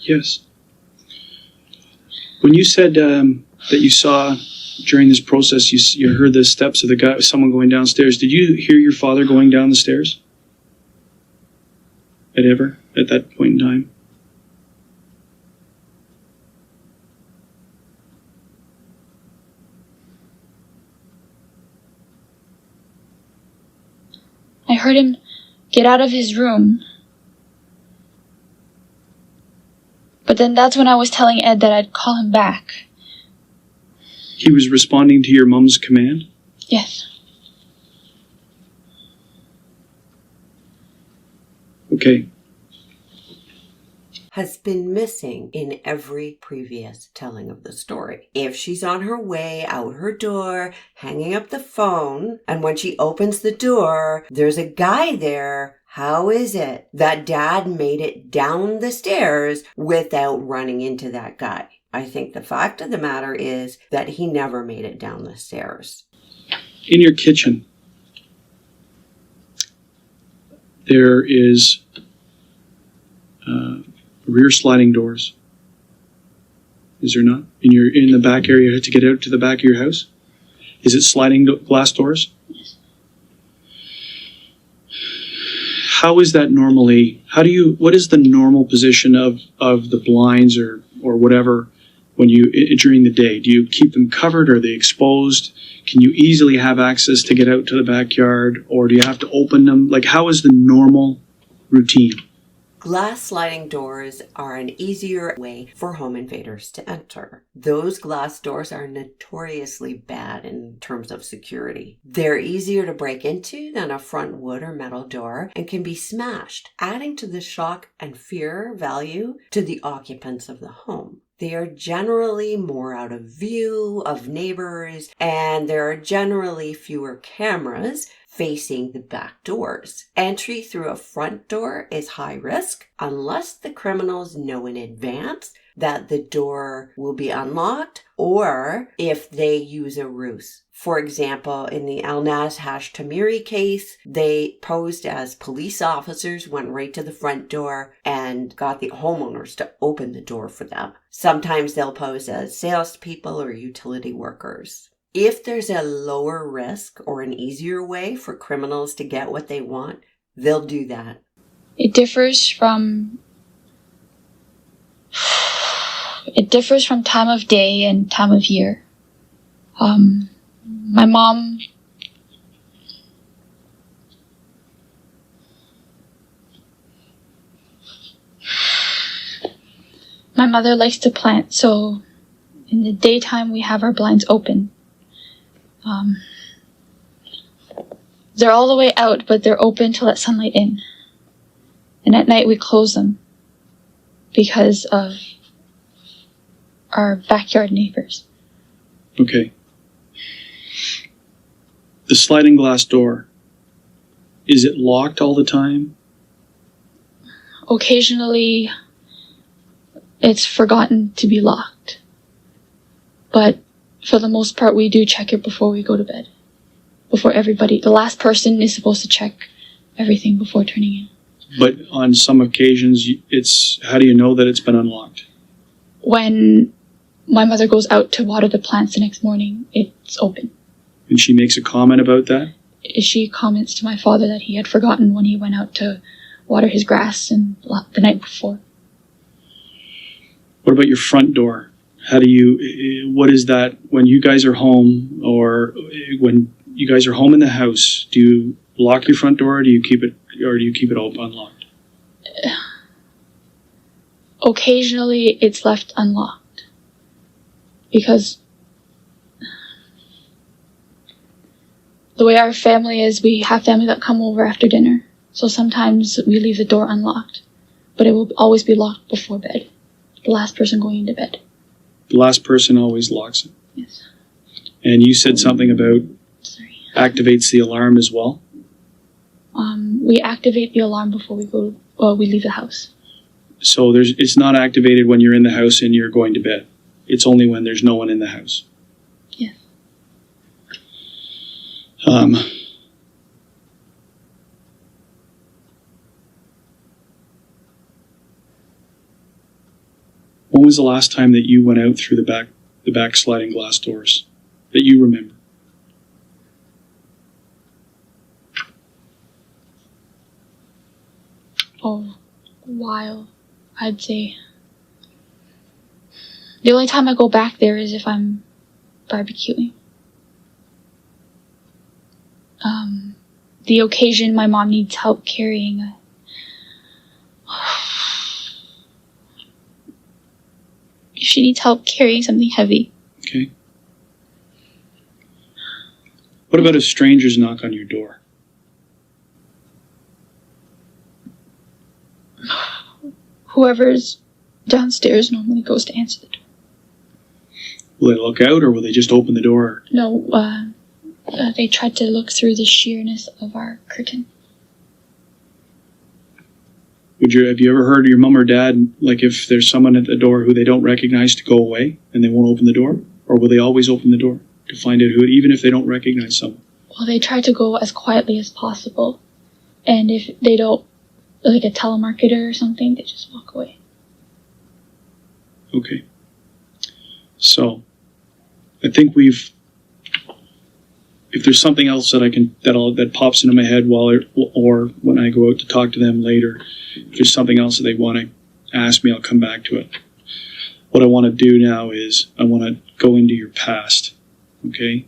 Yes. When you said that you saw during this process, you heard the steps of someone going downstairs. Did you hear your father going down the stairs? At that point in time? I heard him get out of his room. But then that's when I was telling Ed that I'd call him back. He was responding to your mom's command? Yes. Okay. Has been missing in every previous telling of the story. If she's on her way out her door, hanging up the phone, and when she opens the door, there's a guy there, how is it that Dad made it down the stairs without running into that guy? I think the fact of the matter is that he never made it down the stairs. In your kitchen, there is rear sliding doors. Is there not? In the back area to get out to the back of your house? Is it sliding glass doors? Yes. How is that normally? What is the normal position of the blinds or whatever when during the day? Do you keep them covered? Are they exposed? Can you easily have access to get out to the backyard, or do you have to open them? Like, how is the normal routine? Glass sliding doors are an easier way for home invaders to enter. Those glass doors are notoriously bad in terms of security. They're easier to break into than a front wood or metal door and can be smashed, adding to the shock and fear value to the occupants of the home. They are generally more out of view of neighbors, and there are generally fewer cameras facing the back doors. Entry through a front door is high risk unless the criminals know in advance that the door will be unlocked, or if they use a ruse. For example, in the Alnaz Hashtamiri case, they posed as police officers, went right to the front door and got the homeowners to open the door for them. Sometimes they'll pose as salespeople or utility workers. If there's a lower risk or an easier way for criminals to get what they want, they'll do that. It differs from time of day and time of year. My mother likes to plant, so in the daytime we have our blinds open. They're all the way out, but they're open to let sunlight in. And at night we close them because of our backyard neighbors. Okay. The sliding glass door, is it locked all the time? Occasionally, it's forgotten to be locked. But for the most part, we do check it before we go to bed. Before everybody. The last person is supposed to check everything before turning in. But on some occasions, how do you know that it's been unlocked? When my mother goes out to water the plants the next morning, it's open. And she makes a comment about that? She comments to my father that he had forgotten when he went out to water his grass the night before. What about your front door? What is that when you guys are home, or when you guys are home in the house? Do you lock your front door, or do you keep it open, unlocked? Occasionally, it's left unlocked because the way our family is, we have family that come over after dinner. So sometimes we leave the door unlocked, but it will always be locked before bed. The last person going into bed. The last person always locks it. Yes. And you said something about activates the alarm as well? We activate the alarm before we leave the house. So it's not activated when you're in the house and you're going to bed. It's only when there's no one in the house. Yes. When was the last time that you went out through the back sliding glass doors that you remember? Oh, a while, I'd say. The only time I go back there is if I'm barbecuing. The occasion my mom needs help carrying if she needs help carrying something heavy. Okay. What about if strangers knock on your door? Whoever's downstairs normally goes to answer the door. Will they look out or will they just open the door? No, they tried to look through the sheerness of our curtain. Have you ever heard your mom or dad, like if there's someone at the door who they don't recognize, to go away and they won't open the door? Or will they always open the door to find out who, even if they don't recognize someone? Well, they try to go as quietly as possible. And if they don't, like a telemarketer or something, they just walk away. Okay. So, I think if there's something else that pops into my head or when I go out to talk to them later, if there's something else that they want to ask me, I'll come back to it. What I want to do now is I want to go into your past, okay?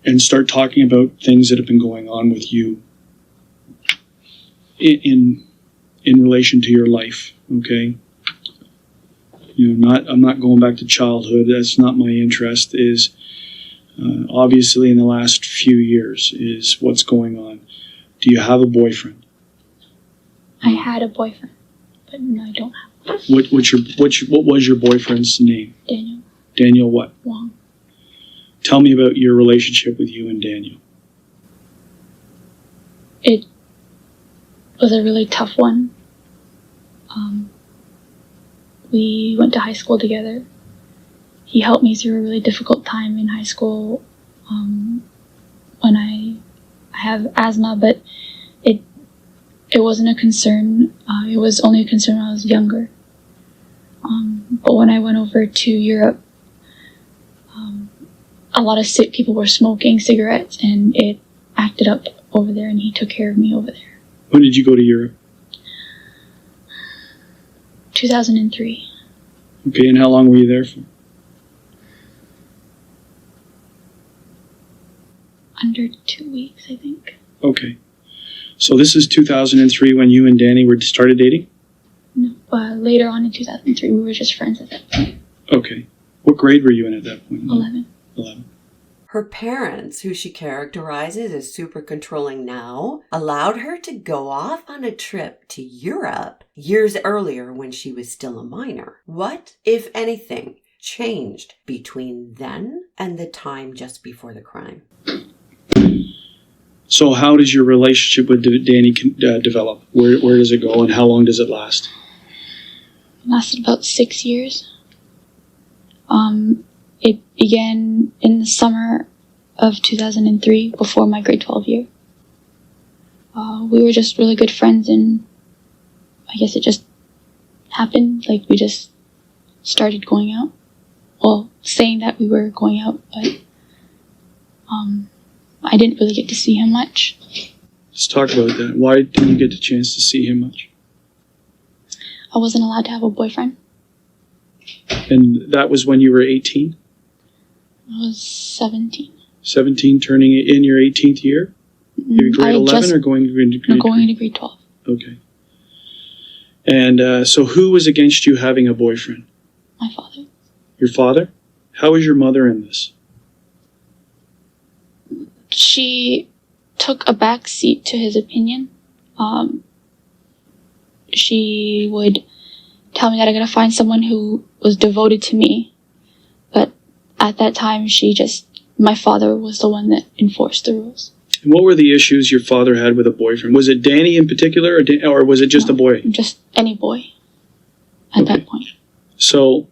And start talking about things that have been going on with you in relation to your life, okay? I'm not going back to childhood. That's not my interest. Is obviously in the last few years is what's going on. Do you have a boyfriend? I had a boyfriend, but no, I don't have one. What was your boyfriend's name? Daniel. Daniel what? Wong. Tell me about your relationship with you and Daniel. It was a really tough one. We went to high school together. He helped me through a really difficult time in high school when I have asthma, but it wasn't a concern. It was only a concern when I was younger. But when I went over to Europe, a lot of sick people were smoking cigarettes, and it acted up over there, and he took care of me over there. When did you go to Europe? 2003. Okay, and how long were you there for? Under 2 weeks, I think. Okay. So this is 2003 when you and Danny started dating? No, later on in 2003, we were just friends at that point. Okay. What grade were you in at that point? 11. 11. Her parents, who she characterizes as super controlling now, allowed her to go off on a trip to Europe years earlier when she was still a minor. What, if anything, changed between then and the time just before the crime? So how does your relationship with Danny develop? Where does it go and how long does it last? It lasted about 6 years. It began in the summer of 2003, before my grade 12 year. We were just really good friends, and I guess it just happened. Like, we just started going out. Well, saying that we were going out, but I didn't really get to see him much. Let's talk about that. Why didn't you get the chance to see him much? I wasn't allowed to have a boyfriend. And that was when you were 18? I was 17. 17, turning in your 18th year? Maybe grade 11 or going into grade 12? Going into grade 12. Okay. And so who was against you having a boyfriend? My father. Your father? How was your mother in this? She took a back seat to his opinion. She would tell me that I gotta find someone who was devoted to me. But at that time, my father was the one that enforced the rules. And what were the issues your father had with a boyfriend? Was it Danny in particular, or was it just a boy? Just any boy at that point. So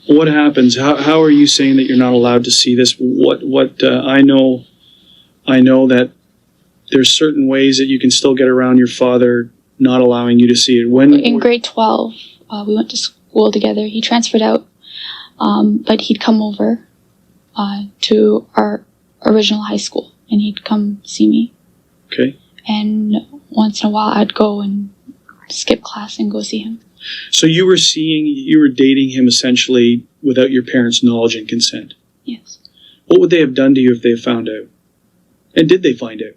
what happens? How are you saying that you're not allowed to see this? I know that there's certain ways that you can still get around your father not allowing you to see it? In grade 12, we went to school together. He transferred out, but he'd come over to our original high school, and he'd come see me. Okay. And once in a while, I'd go and skip class and go see him. So you were dating him essentially without your parents' knowledge and consent. Yes. What would they have done to you if they found out? And did they find out?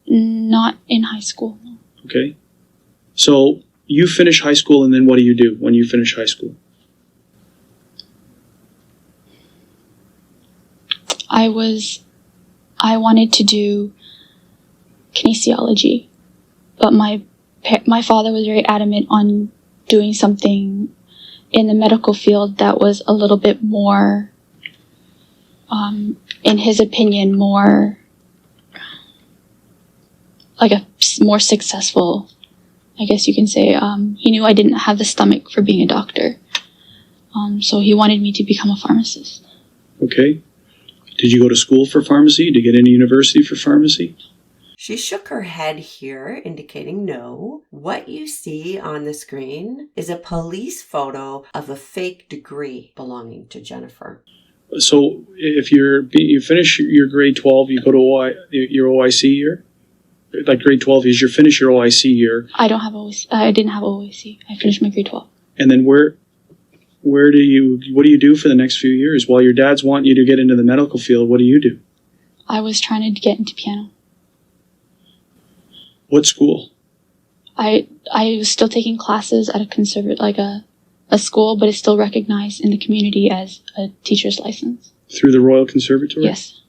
Not in high school, no. Okay. So you finish high school, and then what do you do when you finish high school? I wanted to do kinesiology, but my father was very adamant on doing something in the medical field that was a little bit more, in his opinion, more like a more successful, I guess you can say. He knew I didn't have the stomach for being a doctor, so he wanted me to become a pharmacist. Okay. Did you go to school for pharmacy? Did you get into university for pharmacy? She shook her head here, indicating no. What you see on the screen is a police photo of a fake degree belonging to Jennifer. So if you finish your grade 12, you go to your OIC year? Like grade 12 is you finish your OIC year. I didn't have OIC. I finished my grade 12. And then what do you do for the next few years? While your dad's wanting you to get into the medical field, what do you do? I was trying to get into piano. What school? I was still taking classes at a school, but it's still recognized in the community as a teacher's license. Through the Royal Conservatory? Yes.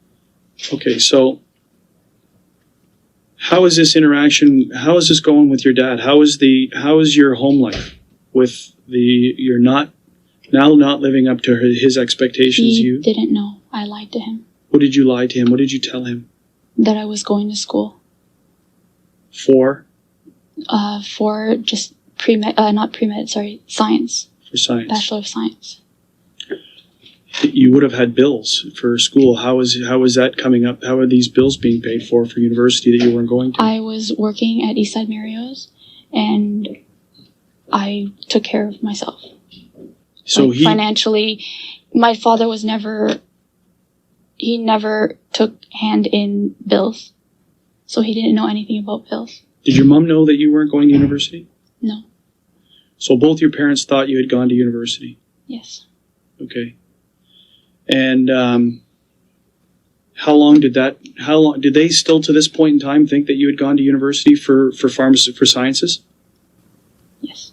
Okay, so how is this going with your dad? How is your home life with you're not living up to his expectations? He didn't know. I lied to him. What did you lie to him? What did you tell him? That I was going to school. For? For just science. For science. Bachelor of Science. You would have had bills for school. How is that coming up? How are these bills being paid for university that you weren't going to? I was working at Eastside Mario's, and I took care of myself. So financially, my father he never took hand in bills, so he didn't know anything about bills. Did your mom know that you weren't going to university? No. So both your parents thought you had gone to university? Yes. Okay. And how long did they still to this point in time think that you had gone to university for sciences? Yes.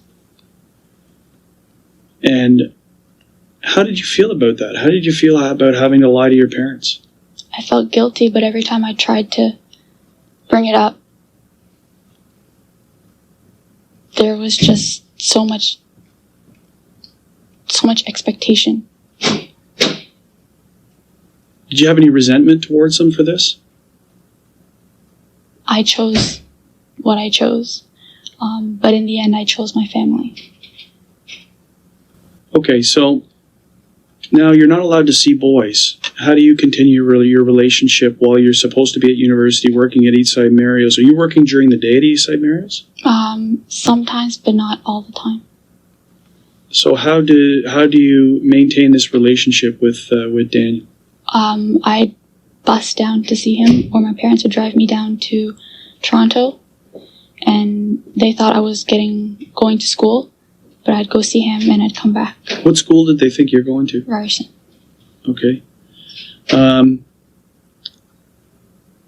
And how did you feel about that? How did you feel about having to lie to your parents? I felt guilty, but every time I tried to bring it up, there was just so much expectation. Did you have any resentment towards them for this? I chose what I chose, but in the end, I chose my family. Okay, so now you're not allowed to see boys. How do you continue your relationship while you're supposed to be at university working at Eastside Mario's? Are you working during the day at Eastside Mario's? Sometimes, but not all the time. So how do you maintain this relationship with Daniel? I'd bus down to see him, or my parents would drive me down to Toronto, and they thought I was going to school, but I'd go see him and I'd come back. What school did they think you're going to? Ryerson. Okay.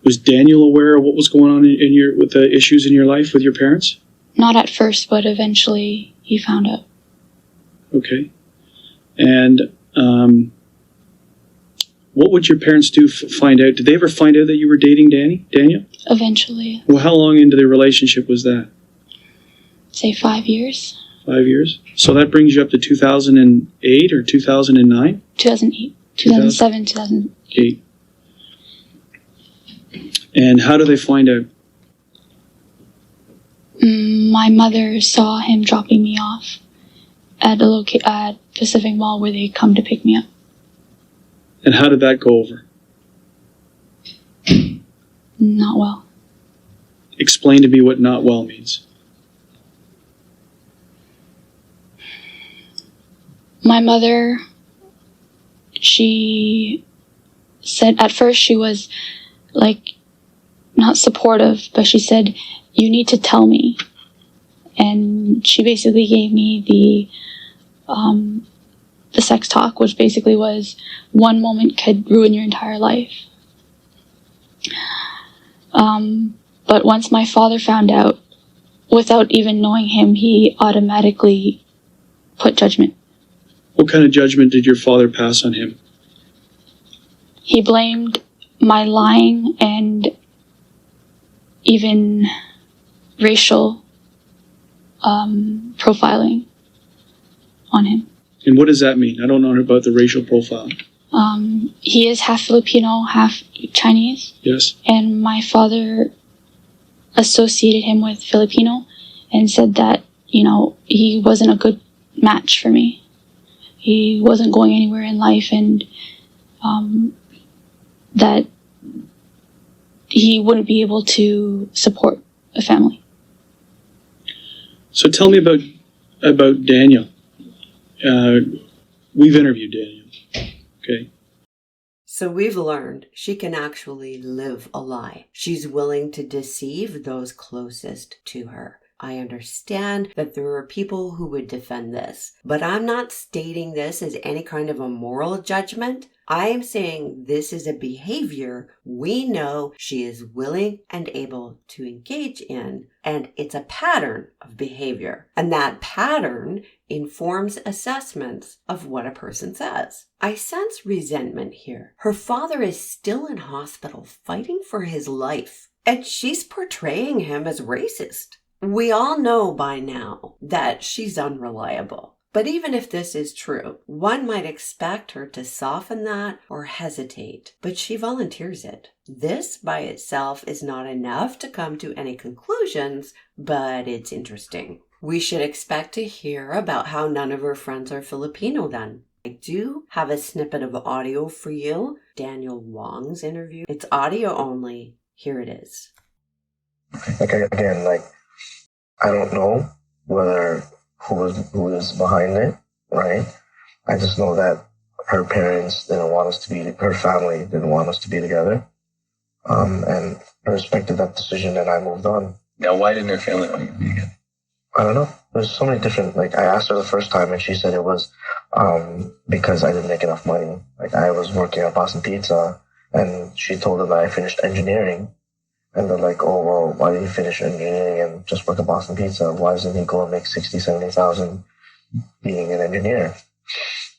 Was Daniel aware of what was going on with the issues in your life with your parents? Not at first, but eventually he found out. Okay. And what would your parents do find out? Did they ever find out that you were dating Daniel? Eventually. Well, how long into the relationship was that? Say 5 years. 5 years? So that brings you up to 2008 or 2009? 2008. 2007, 2008. And how do they find out? My mother saw him dropping me off at Pacific Mall, where they come to pick me up. And how did that go over? Not well. Explain to me what not well means. My mother, she said at first she was like not supportive, but she said, "You need to tell me." And she basically gave me the sex talk, which basically was one moment could ruin your entire life. But once my father found out, without even knowing him, he automatically put judgment. What kind of judgment did your father pass on him? He blamed my lying and even racial profiling on him. And what does that mean? I don't know about the racial profile. He is half Filipino, half Chinese. Yes. And my father associated him with Filipino and said that, he wasn't a good match for me. He wasn't going anywhere in life, and that he wouldn't be able to support a family. So tell me about Daniel. We've interviewed Daniel. Okay. So we've learned she can actually live a lie. She's willing to deceive those closest to her. I understand that there are people who would defend this, but I'm not stating this as any kind of a moral judgment. I am saying this is a behavior we know she is willing and able to engage in, and it's a pattern of behavior. And that pattern informs assessments of what a person says. I sense resentment here. Her father is still in hospital fighting for his life, and she's portraying him as racist. We all know by now that she's unreliable. But even if this is true, one might expect her to soften that or hesitate. But she volunteers it. This by itself is not enough to come to any conclusions, but it's interesting. We should expect to hear about how none of her friends are Filipino then. I do have a snippet of audio for you. Daniel Wong's interview. It's audio only. Here it is. Again, I don't know who is behind it, right? I just know that her parents didn't want us to be, her family didn't want us to be together. And I respected that decision and I moved on. Now, why didn't her family want you to be together? I don't know. There's so many different, I asked her the first time and she said it was because I didn't make enough money. I was working at Boston Pizza and she told them that I finished engineering. And they're like, "Oh, well, why did he finish engineering and just work at Boston Pizza? Why doesn't he go and make 60, 70,000 being an engineer?"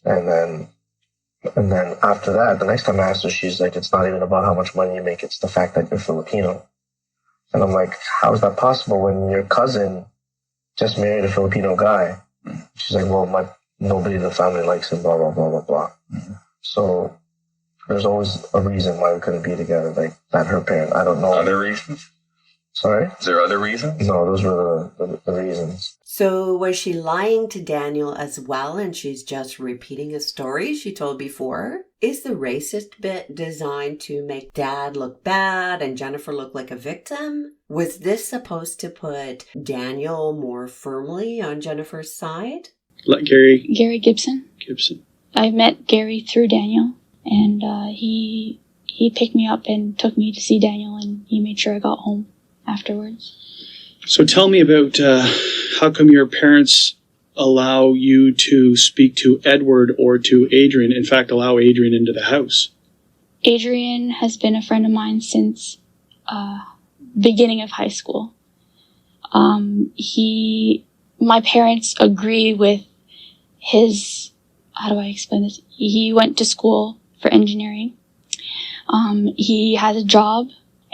And then after that, the next time I asked her, she's like, "It's not even about how much money you make. It's the fact that you're Filipino." And I'm like, "How is that possible when your cousin just married a Filipino guy?" She's like, "Well, nobody in the family likes him, blah, blah, blah, blah, blah." So there's always a reason why we couldn't be together, that her parent. I don't know. Other reasons? Sorry? Is there other reasons? No, those were the reasons. So was she lying to Daniel as well, and she's just repeating a story she told before? Is the racist bit designed to make Dad look bad and Jennifer look like a victim? Was this supposed to put Daniel more firmly on Jennifer's side? Like Gary Gibson. I met Gary through Daniel, and he picked me up and took me to see Daniel, and he made sure I got home afterwards. So tell me about how come your parents allow you to speak to Edward or to Adrian, in fact, allow Adrian into the house? Adrian has been a friend of mine since beginning of high school. My parents agree with his, how do I explain this? He went to school for engineering. He has a job,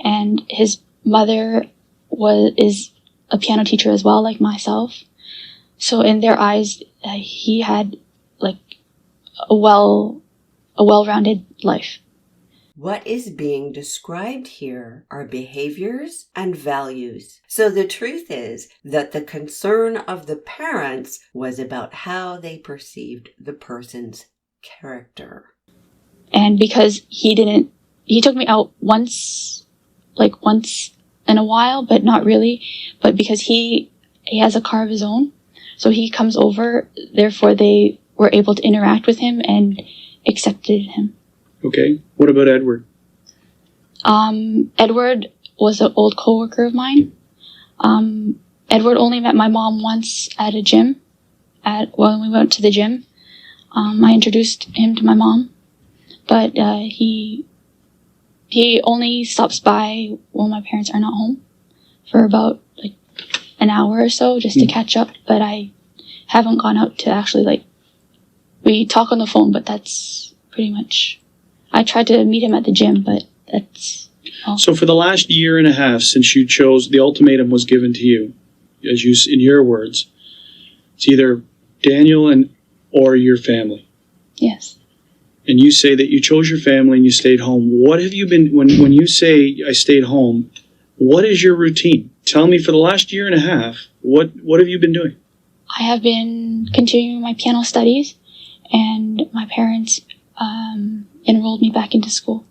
and his mother is a piano teacher as well, like myself. So in their eyes, he had a well-rounded life. What is being described here are behaviors and values. So the truth is that the concern of the parents was about how they perceived the person's character. And because he took me out once in a while, but not really. But because he has a car of his own, so he comes over, therefore they were able to interact with him and accepted him. Okay. What about Edward? Edward was an old coworker of mine. Edward only met my mom once at a gym. When we went to the gym, I introduced him to my mom, but he only stops by when my parents are not home for about like an hour or so just to catch up. But I haven't gone out to actually we talk on the phone, but that's pretty much. I tried to meet him at the gym, but that's all. So for the last year and a half since you chose, the ultimatum was given to you, as you, in your words, it's either Daniel or your family. Yes. And you say that you chose your family and you stayed home. What have you been, when you say I stayed home, what is your routine? Tell me, for the last year and a half, what have you been doing? I have been continuing my piano studies, and my parents enrolled me back into school,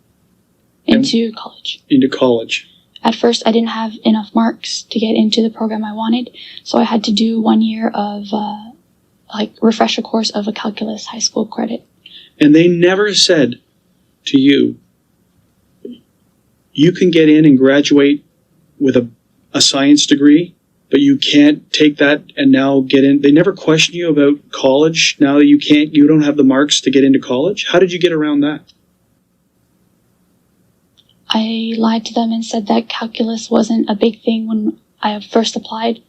into college. Into college. At first, I didn't have enough marks to get into the program I wanted, so I had to do 1 year of refresher course of a calculus high school credit. And they never said to you, you can get in and graduate with a science degree, but you can't take that and now get in. They never questioned you about college now that you don't have the marks to get into college? How did you get around that? I lied to them and said that calculus wasn't a big thing when I first applied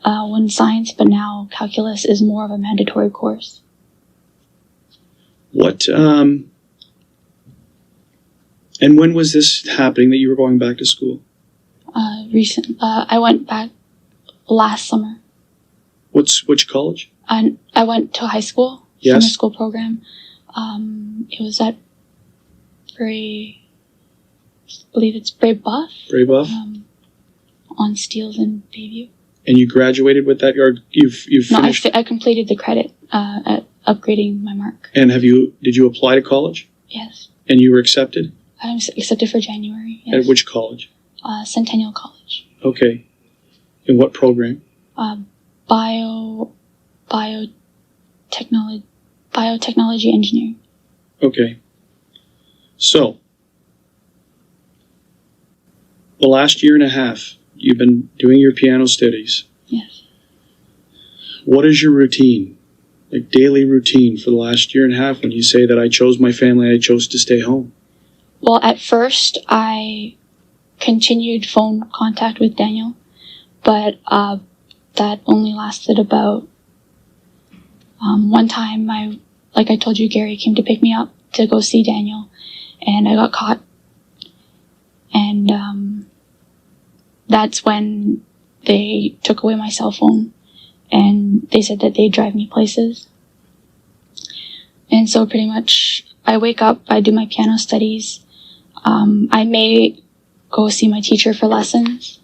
when science, but now calculus is more of a mandatory course. What, and when was this happening that you were going back to school? I went back last summer. Which college? I went to high school, Yes. summer school program. It was at I believe it's Buff. Buff. On Steeles and Bayview. And you graduated with that, or you've finished? No, I completed the credit at upgrading my mark. And did you apply to college? Yes. And you were accepted? I was accepted for January. Yes. At which college? Centennial College. Okay. In what program? Biotechnology engineering. Okay. So, the last year and a half, you've been doing your piano studies. Yes. What is your routine? Like daily routine for the last year and a half when you say that I chose my family, I chose to stay home? Well, at first, I continued phone contact with Daniel, but that only lasted about one time. Like I told you, Gary came to pick me up to go see Daniel, and I got caught. And that's when they took away my cell phone, and they said that they'd drive me places. And so pretty much I wake up, I do my piano studies. I may go see my teacher for lessons.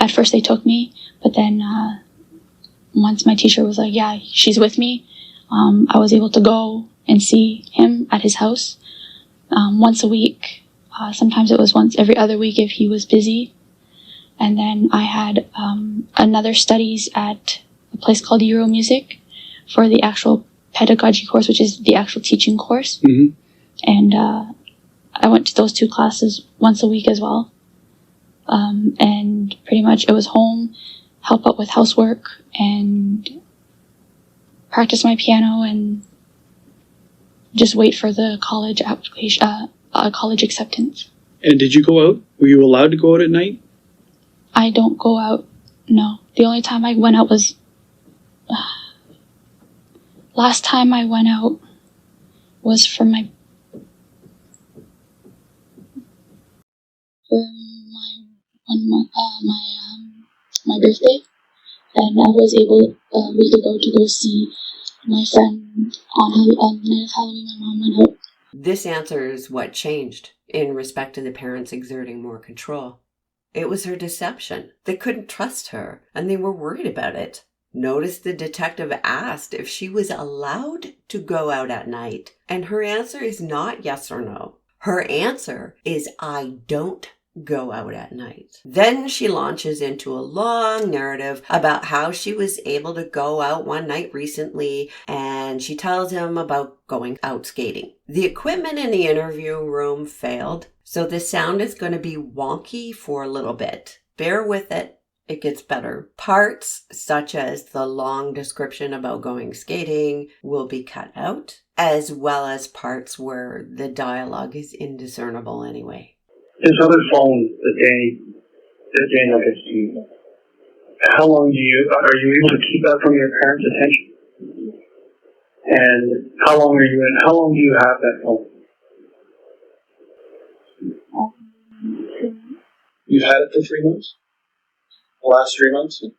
At first they took me, but then once my teacher was like, yeah, she's with me, I was able to go and see him at his house once a week. Sometimes it was once every other week if he was busy. And then I had another studies at a place called Euro Music for the actual pedagogy course, which is the actual teaching course. Mm-hmm. And I went to those two classes once a week as well. And pretty much it was home, help out with housework, and practice my piano, and just wait for the college application, college acceptance. And did you go out? Were you allowed to go out at night? I don't go out, no. The only time I went out was... last time I went out was for my my birthday, and I was able a week ago to go see my friend on night of Halloween. My mom went out. This answers what changed in respect to the parents exerting more control. It was her deception. They couldn't trust her, and they were worried about it. Notice the detective asked if she was allowed to go out at night, and her answer is not yes or no. Her answer is, I don't go out at night. Then she launches into a long narrative about how she was able to go out one night recently, and she tells him about going out skating. The equipment in the interview room failed, so the sound is going to be wonky for a little bit. Bear with it. It gets better. Parts such as the long description about going skating will be cut out, as well as parts where the dialogue is indiscernible anyway. This other phone that Daniel gets to you, how long are you able to keep that from your parents' attention? And how long do you have that phone? You've had it for 3 months? The last 3 months? 2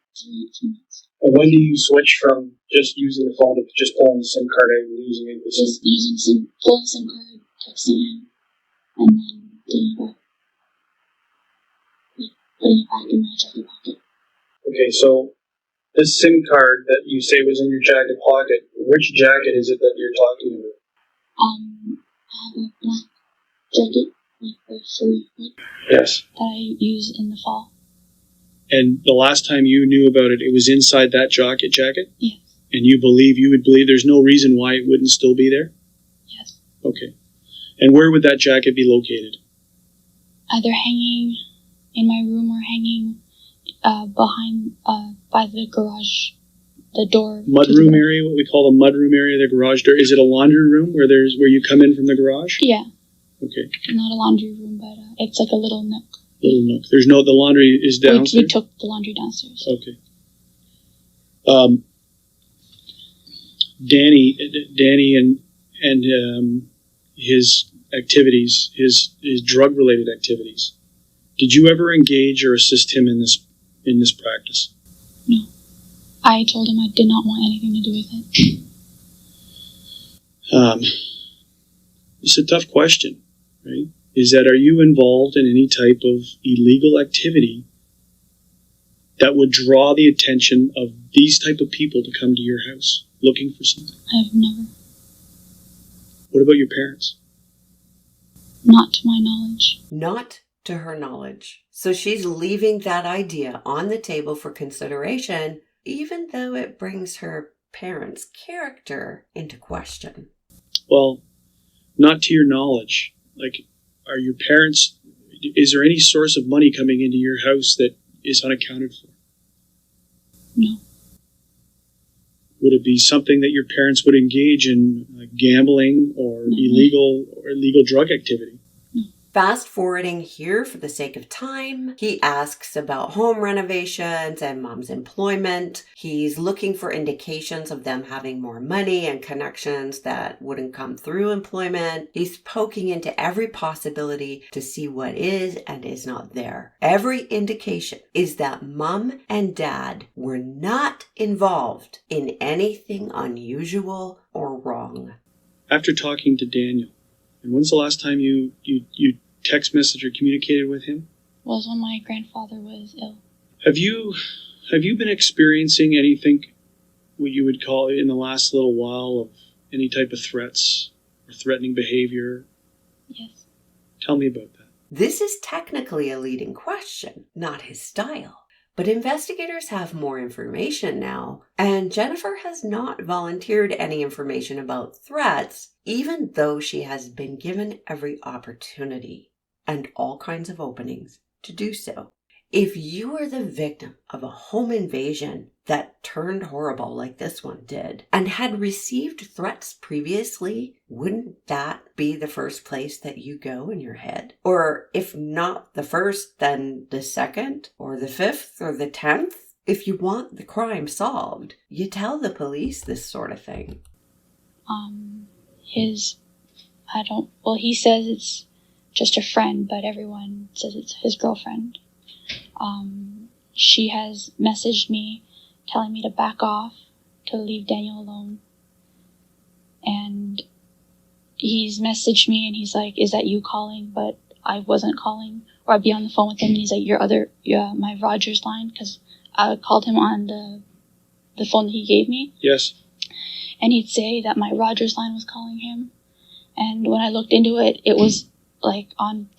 months. And when do you switch from just using the phone to just pulling the SIM card out and using it? Just pulling SIM card, texting him, and then getting it back. Putting it back in my jacket pocket. Okay, so this SIM card that you say was in your jacket pocket, which jacket is it that you're talking about? I have a black jacket, like a furry hood, Yes. that I use in the fall. And the last time you knew about it, it was inside that jacket? Yes. And you would believe there's no reason why it wouldn't still be there? Yes. Okay. And where would that jacket be located? Either hanging in my room or hanging behind, by the garage, the door. Mudroom area, what we call the mudroom area, the garage door. Is it a laundry room where you come in from the garage? Yeah. Okay. Not a laundry room, but it's like a little nook. Little nook. The laundry is downstairs? We took the laundry downstairs. Okay. Danny and his activities, his drug-related activities. Did you ever engage or assist him in this practice? No. I told him I did not want anything to do with it. It's a tough question, right? Are you involved in any type of illegal activity that would draw the attention of these type of people to come to your house looking for something? I've never. What about your parents? Not to my knowledge. Not to her knowledge. So she's leaving that idea on the table for consideration, even though it brings her parents' character into question. Well, not to your knowledge. Are your parents, is there any source of money coming into your house that is unaccounted for? No. Would it be something that your parents would engage in, like gambling or illegal drug activity? Fast forwarding here for the sake of time, he asks about home renovations and mom's employment. He's looking for indications of them having more money and connections that wouldn't come through employment. He's poking into every possibility to see what is and is not there. Every indication is that mom and dad were not involved in anything unusual or wrong. After talking to Daniel, and when's the last time you text messaged or communicated with him? Was when my grandfather was ill. Have you been experiencing anything what you would call in the last little while of any type of threats or threatening behavior? Yes. Tell me about that. This is technically a leading question, not his style. But investigators have more information now, and Jennifer has not volunteered any information about threats, even though she has been given every opportunity and all kinds of openings to do so. If you are the victim of a home invasion that turned horrible like this one did, and had received threats previously, wouldn't that be the first place that you go in your head? Or if not the first, then the second, or the fifth, or the 10th? If you want the crime solved, you tell the police this sort of thing. He says it's just a friend, but everyone says it's his girlfriend. She has messaged me telling me to back off, to leave Daniel alone. And he's messaged me and he's like, is that you calling? But I wasn't calling. Or I'd be on the phone with him and he's like, my Rogers line, because I called him on the phone that he gave me. Yes. And he'd say that my Rogers line was calling him. And when I looked into it, it was like on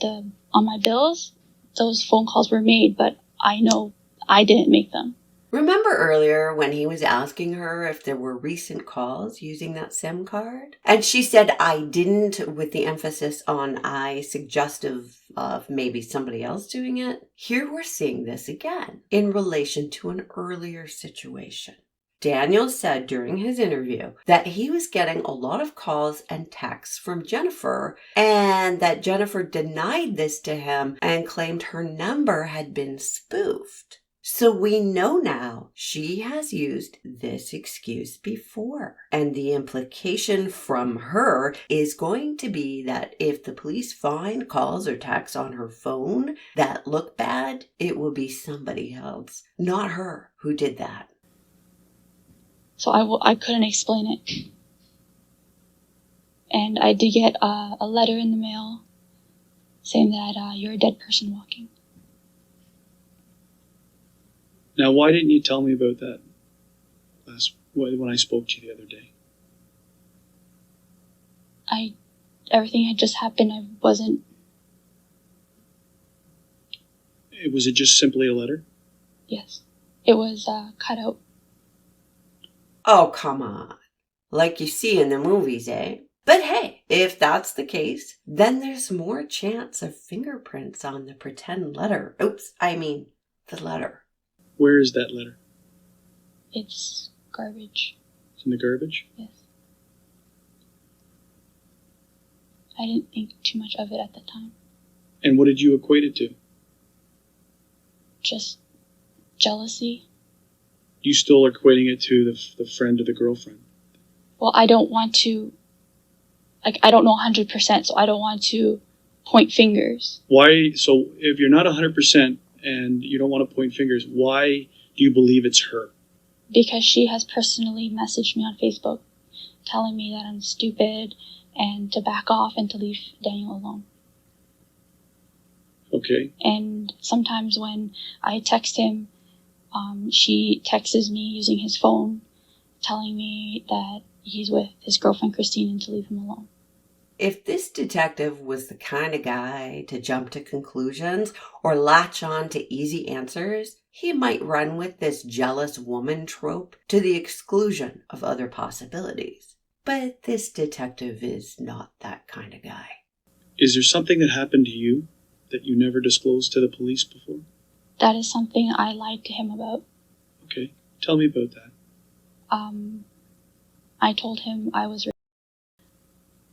my bills, those phone calls were made, but I know I didn't make them. Remember earlier when he was asking her if there were recent calls using that SIM card? And she said, I didn't, with the emphasis on I, suggestive of maybe somebody else doing it. Here we're seeing this again in relation to an earlier situation. Daniel said during his interview that he was getting a lot of calls and texts from Jennifer, and that Jennifer denied this to him and claimed her number had been spoofed. So we know now she has used this excuse before. And the implication from her is going to be that if the police find calls or texts on her phone that look bad, it will be somebody else, not her, who did that. So I couldn't explain it. And I did get a letter in the mail saying that you're a dead person walking. Now, why didn't you tell me about that when I spoke to you the other day? Everything had just happened. I wasn't. Was it just simply a letter? Yes. It was cut out. Oh, come on. Like you see in the movies, eh? But hey, if that's the case, then there's more chance of fingerprints on the pretend letter. The letter. Where is that letter? It's garbage. It's in the garbage? Yes. I didn't think too much of it at the time. And what did you equate it to? Just jealousy. You still are equating it to the friend or the girlfriend? Well, I don't want to, I don't know 100%, so I don't want to point fingers. Why? So if you're not 100% and you don't want to point fingers, why do you believe it's her? Because she has personally messaged me on Facebook telling me that I'm stupid and to back off and to leave Daniel alone. Okay. And sometimes when I text him, she texts me using his phone, telling me that he's with his girlfriend Christine and to leave him alone. If this detective was the kind of guy to jump to conclusions or latch on to easy answers, he might run with this jealous woman trope to the exclusion of other possibilities. But this detective is not that kind of guy. Is there something that happened to you that you never disclosed to the police before? That is something I lied to him about. Okay. Tell me about that. I told him I was raped,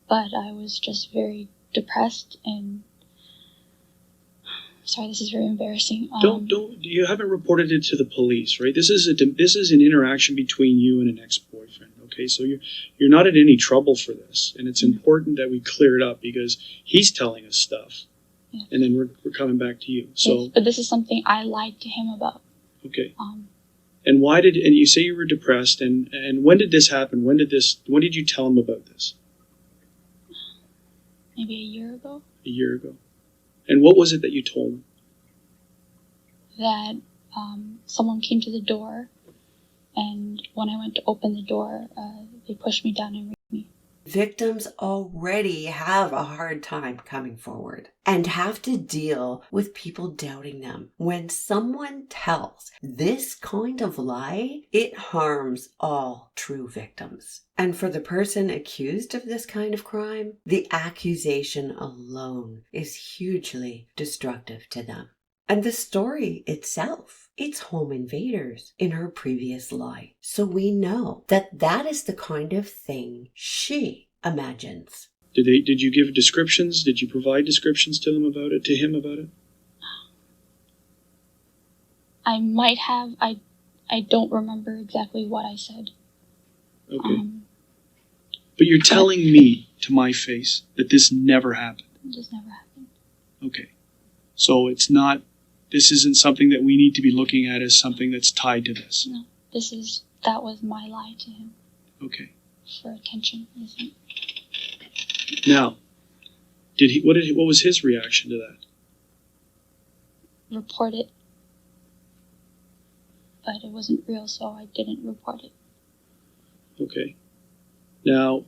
but I was just very depressed and sorry, this is very embarrassing. Don't. You haven't reported it to the police, right? This is an interaction between you and an ex-boyfriend. Okay, so you're not in any trouble for this, and it's important that we clear it up because he's telling us stuff, yes. And then we're coming back to you. So, yes, but this is something I lied to him about. Okay. And why did? And you say you were depressed, and when did this happen? When did you tell him about this? Maybe a year ago. A year ago. And what was it that you told him? That someone came to the door, and when I went to open the door, they pushed me down and raped me. Victims already have a hard time coming forward and have to deal with people doubting them. When someone tells this kind of lie, it harms all true victims. And for the person accused of this kind of crime, the accusation alone is hugely destructive to them. And the story itself, it's home invaders in her previous life. So we know that that is the kind of thing she imagines. Did you give descriptions? Did you provide descriptions to him about it? I might have. I don't remember exactly what I said. Okay. But you're telling me to my face that this never happened. This never happened. Okay. So this isn't something that we need to be looking at as something that's tied to this. No, that was my lie to him. Okay. For attention, isn't it? Now, what was his reaction to that? Report it. But it wasn't real, so I didn't report it. Okay. Now,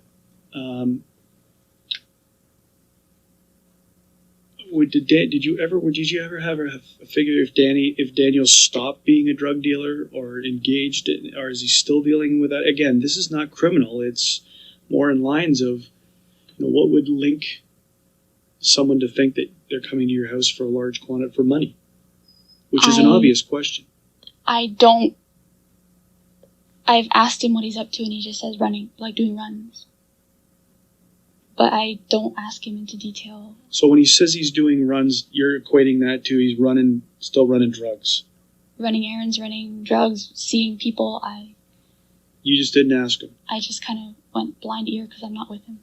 Did you ever have a figure if Daniel stopped being a drug dealer or engaged in, or is he still dealing with that? Again, this is not criminal. It's more in lines of, what would link someone to think that they're coming to your house for a large quantity for money, which is an obvious question. I've asked him what he's up to, and he just says running, like doing runs. But I don't ask him into detail. So when he says he's doing runs, you're equating that to he's still running drugs. Running errands, running drugs, seeing people. You just didn't ask him. I just kind of went blind ear because I'm not with him.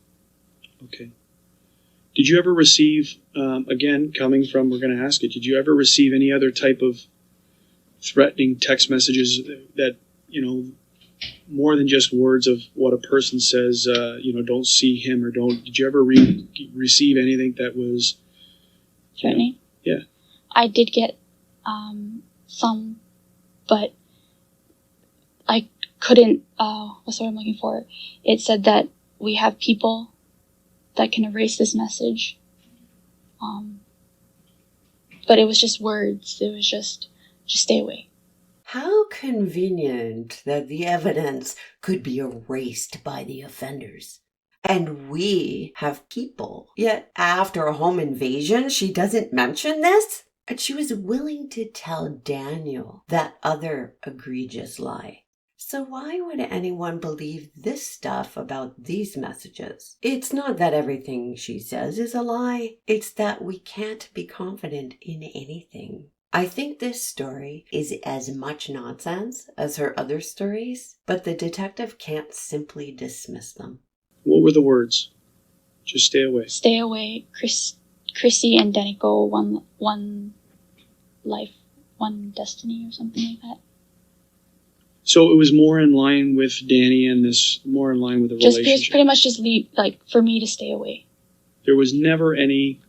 Okay. Did you ever receive, again, coming from, we're going to ask it, did you ever receive any other type of threatening text messages that, more than just words of what a person says, don't see him or don't, did you ever receive anything that was threatening? Yeah. I did get some, but I couldn't, what's the word I'm looking for? It said that we have people that can erase this message. But it was just words. It was just stay away. How convenient that the evidence could be erased by the offenders. And we have people. Yet after a home invasion, she doesn't mention this? And she was willing to tell Daniel that other egregious lie. So why would anyone believe this stuff about these messages? It's not that everything she says is a lie. It's that we can't be confident in anything. I think this story is as much nonsense as her other stories, but the detective can't simply dismiss them. What were the words? Just stay away. Stay away. Chrissy and Denico, one life, one destiny, or something like that. So it was more in line with Danny and more in line with the relationship. Just pretty much just leave, for me to stay away. There was never any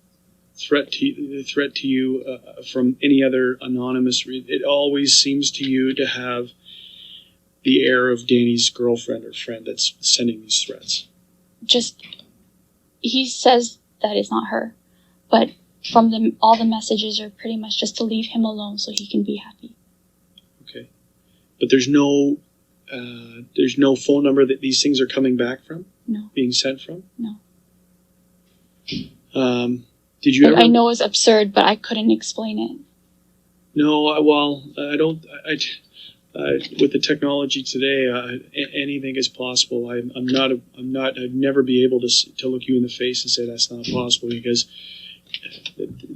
threat to you from any other anonymous. It always seems to you to have the air of Danny's girlfriend or friend that's sending these threats. He says that it's not her, but from all the messages are pretty much just to leave him alone so he can be happy. Okay. But there's no phone number that these things are coming back from? No. Being sent from? No. Did you ever? I know it's absurd, but I couldn't explain it. No, I don't. With the technology today, anything is possible. I'd never be able to look you in the face and say that's not possible, because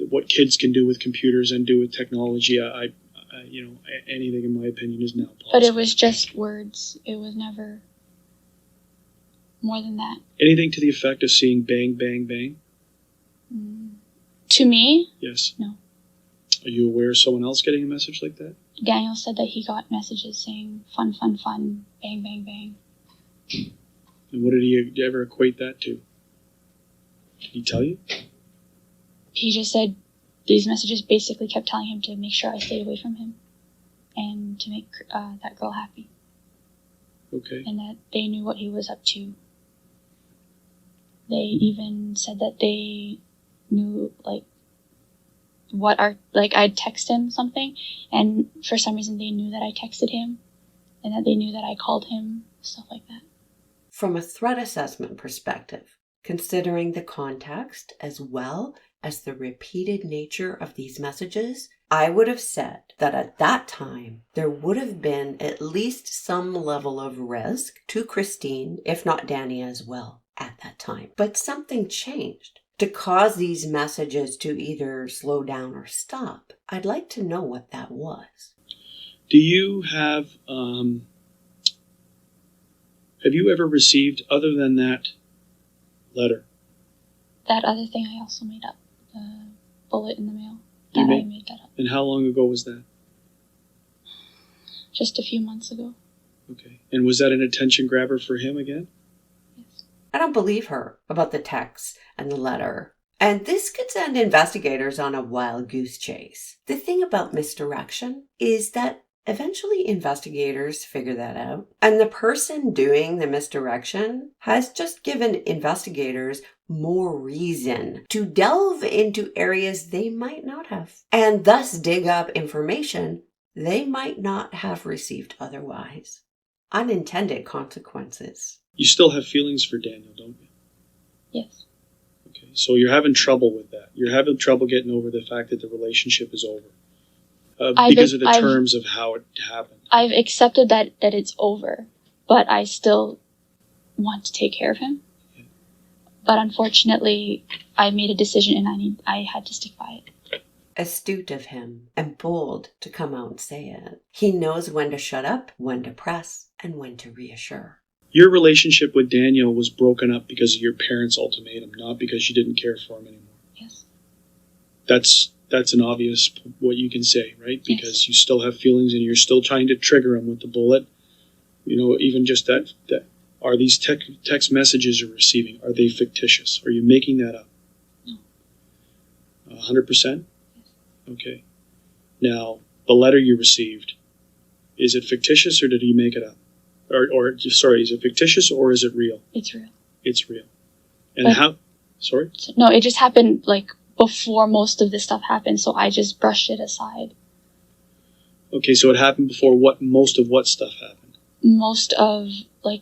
what kids can do with computers and do with technology, anything in my opinion is now possible. But it was just words. It was never more than that. Anything to the effect of seeing bang, bang, bang? To me? Yes. No. Are you aware of someone else getting a message like that? Daniel said that he got messages saying fun, fun, fun, bang, bang, bang. And what did he ever equate that to? Did he tell you? He just said these messages basically kept telling him to make sure I stayed away from him and to make that girl happy. Okay. And that they knew what he was up to. They even said that they knew, I'd text him something, and for some reason they knew that I texted him, and that they knew that I called him, stuff like that. From a threat assessment perspective, considering the context as well as the repeated nature of these messages, I would have said that at that time, there would have been at least some level of risk to Christine, if not Danny as well, at that time. But something changed to cause these messages to either slow down or stop. I'd like to know what that was. Do you have you ever received, other than that letter? That other thing I also made up, the bullet in the mail. I made that up. And how long ago was that? Just a few months ago. Okay. And was that an attention grabber for him again? Yes. I don't believe her about the text and the letter. And this could send investigators on a wild goose chase. The thing about misdirection is that Eventually, investigators figure that out. And the person doing the misdirection has just given investigators more reason to delve into areas they might not have, and thus dig up information they might not have received otherwise. Unintended consequences. You still have feelings for Daniel, don't you? Yes. Okay, so you're having trouble with that. You're having trouble getting over the fact that the relationship is over. Because of the terms of how it happened. I've accepted that it's over, but I still want to take care of him. Yeah. But unfortunately, I made a decision and I had to stick by it. Astute of him and bold to come out and say it. He knows when to shut up, when to press, and when to reassure. Your relationship with Daniel was broken up because of your parents' ultimatum, not because you didn't care for him anymore. Yes. That's an obvious what you can say, right? Because you still have feelings and you're still trying to trigger him with the bullet. You know, even just that are these text messages you're receiving, are they fictitious? Are you making that up? No. 100%? Okay. Now, the letter you received, is it fictitious or did he make it up? Or sorry, is it fictitious or is it real? It's real. It's real. And how? Sorry? No, it just happened before most of this stuff happened, so I just brushed it aside. Okay, so it happened before most of what stuff happened? Most of,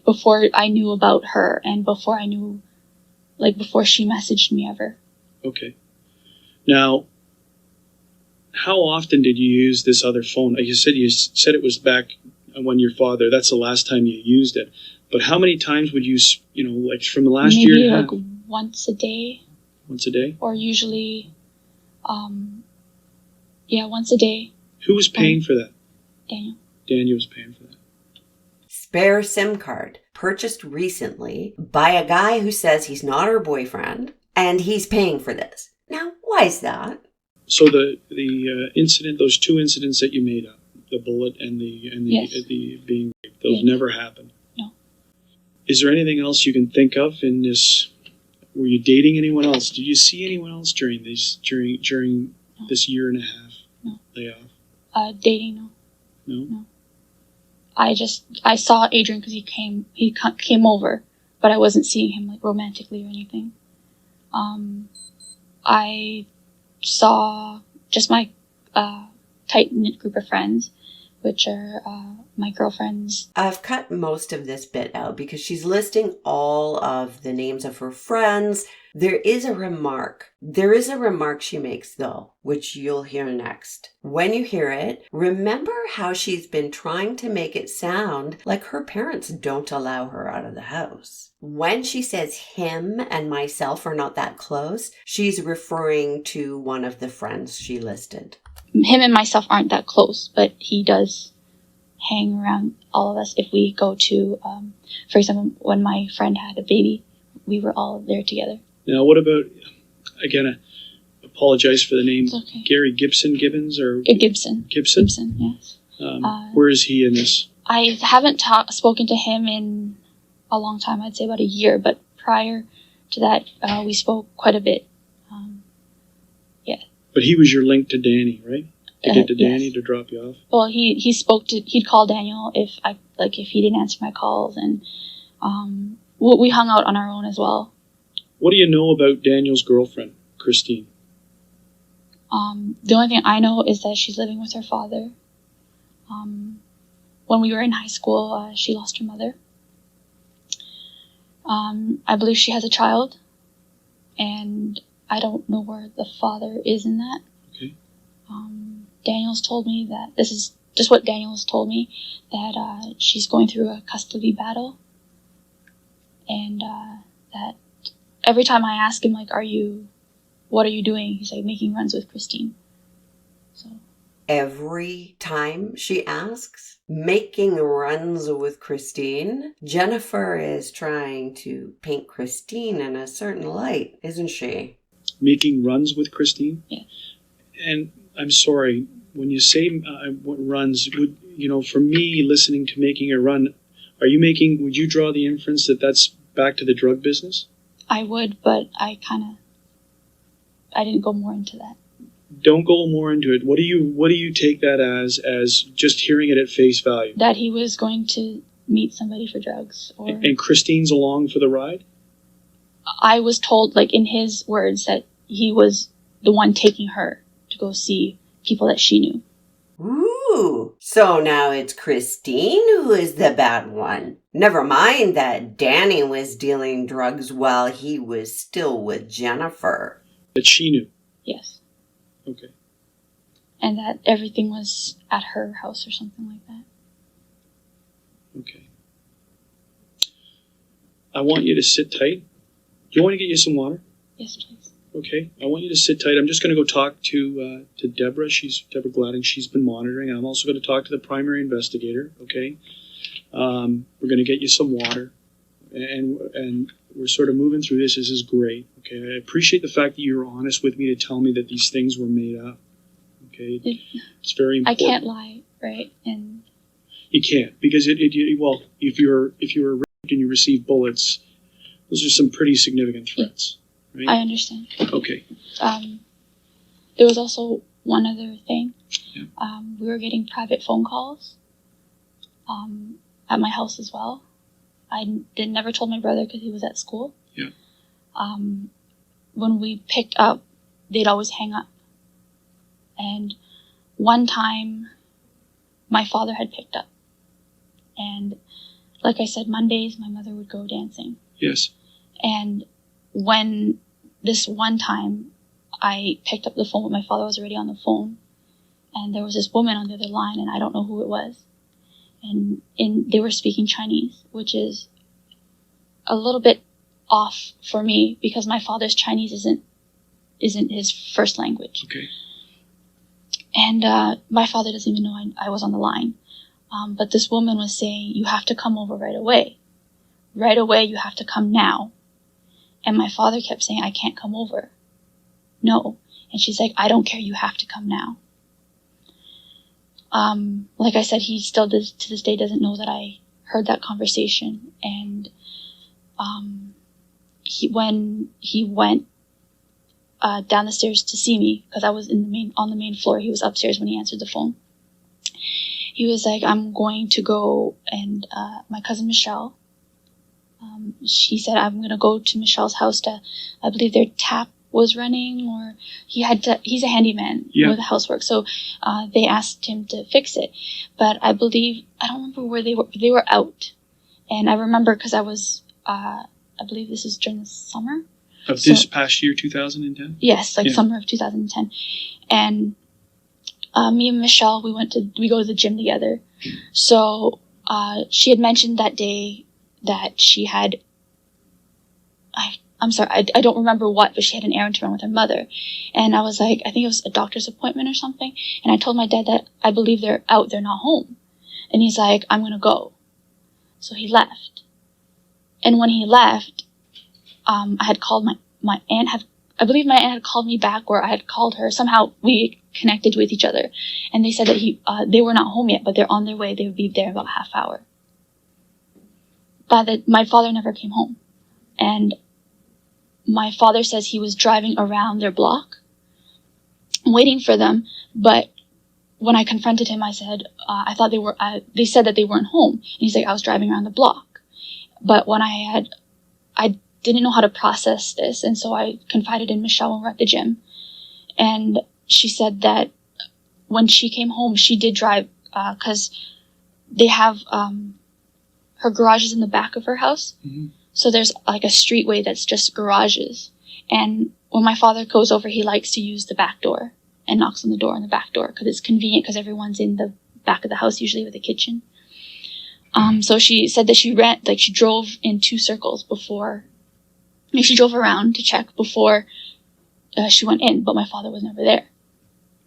before I knew about her and before I knew, before she messaged me ever. Okay. Now, how often did you use this other phone? You said it was back when your father, that's the last time you used it. But how many times would you, from the last year and a half? Maybe once a day. Once a day? Or usually, once a day. Who was paying for that? Daniel. Daniel was paying for that. Spare SIM card purchased recently by a guy who says he's not her boyfriend and he's paying for this. Now, why is that? So the incident, those two incidents that you made up, the bullet and Yes. the being raped, those Yes. never happened. No. Is there anything else you can think of in this? Were you dating anyone else? Did you see anyone else during this year and a half layoff? Dating, no. No. I saw Adrian because he came over, but I wasn't seeing him romantically or anything. I saw just my tight-knit group of friends, which are my girlfriends. I've cut most of this bit out because she's listing all of the names of her friends. There is a remark she makes though, which you'll hear next. When you hear it, remember how she's been trying to make it sound like her parents don't allow her out of the house. When she says him and myself are not that close, she's referring to one of the friends she listed. Him and myself aren't that close, but he does hang around all of us if we go to, for example, when my friend had a baby, we were all there together. Now, what about, again, I apologize for the name, It's okay. Gary Gibbons or Gibson. Gibson? Gibson, yes. Where is he in this? I haven't spoken to him in a long time, I'd say about a year, but prior to that, we spoke quite a bit. But he was your link to Danny, right? To get to Danny yes. to drop you off? Well, he'd call Daniel if he didn't answer my calls, and we hung out on our own as well. What do you know about Daniel's girlfriend, Christine? The only thing I know is that she's living with her father. When we were in high school, she lost her mother. I believe she has a child, and I don't know where the father is in that. Okay. Daniel's told me that, this is just what Daniel's told me, that she's going through a custody battle, and that every time I ask him, what are you doing? He's making runs with Christine. So. Every time she asks, making runs with Christine, Jennifer is trying to paint Christine in a certain light, isn't she? Making runs with Christine? Yeah. And I'm sorry, when you say runs, for me, listening to making a run, would you draw the inference that that's back to the drug business? I would, but I didn't go more into that. Don't go more into it. What do you take that as just hearing it at face value? That he was going to meet somebody for drugs, or And Christine's along for the ride? I was told, like in his words, that he was the one taking her to go see people that she knew. Ooh, so now it's Christine who is the bad one. Never mind that Danny was dealing drugs while he was still with Jennifer. That she knew. Yes. Okay. And that everything was at her house or something like that. Okay. I want you to sit tight. Do you want to get you some water? Yes, please. Okay. I want you to sit tight. I'm just going to go talk to Deborah. Deborah Gladding. She's been monitoring. I'm also going to talk to the primary investigator. Okay. We're going to get you some water, and we're sort of moving through this. This is great. Okay. I appreciate the fact that you're honest with me to tell me that these things were made up. Okay. It's very I important. can't lie, right? And You can't, because well, if you were raped and you received bullets, those are some pretty significant threats, right? I understand. Okay. There was also one other thing. Yeah. We were getting private phone calls at my house as well. I never told my brother because he was at school. Yeah. When we picked up, they'd always hang up. And one time, my father had picked up. And like I said, Mondays, my mother would go dancing. Yes. And when this one time I picked up the phone, but my father was already on the phone, and there was this woman on the other line, and I don't know who it was. And they were speaking Chinese, which is a little bit off for me because my father's Chinese isn't his first language. Okay. And my father doesn't even know I was on the line. But this woman was saying, you have to come over right away. Right away, you have to come now. And my father kept saying, I can't come over. No. And she's like, I don't care, you have to come now. Like I said, he still does, to this day doesn't know that I heard that conversation. And when he went down the stairs to see me, because I was on the main floor, he was upstairs when he answered the phone. He was like, I'm going to go, and my cousin Michelle, she said, I'm going to go to Michelle's house to, I believe their tap was running, or he's a handyman with housework, so they asked him to fix it. But I don't remember where they were out. And I remember because I was, I believe this is during the summer. Of this past year, 2010? Yes, summer of 2010. And me and Michelle, we go to the gym together. So she had mentioned that day that she had, I'm sorry, I don't remember what, but she had an errand to run with her mother. And I was like, I think it was a doctor's appointment or something. And I told my dad that I believe they're out, they're not home. And he's like, I'm going to go. So he left. And when he left, I had called my aunt I believe my aunt had called me back, or I had called her. Somehow we connected with each other. And they said that they were not home yet, but they're on their way. They would be there in about a half hour. My father never came home. And my father says he was driving around their block, waiting for them. But when I confronted him, I said, I thought they said that they weren't home. And he's like, I was driving around the block. But when I didn't know how to process this. And so I confided in Michelle when we were at the gym. And she said that when she came home, she did drive, cause they have, her garage is in the back of her house. Mm-hmm. So there's like a streetway that's just garages. And when my father goes over, he likes to use the back door and knocks on the door in the back door because it's convenient because everyone's in the back of the house, usually with a kitchen. So she said that she drove in 2 circles before, she drove around to check before she went in, but my father was never there.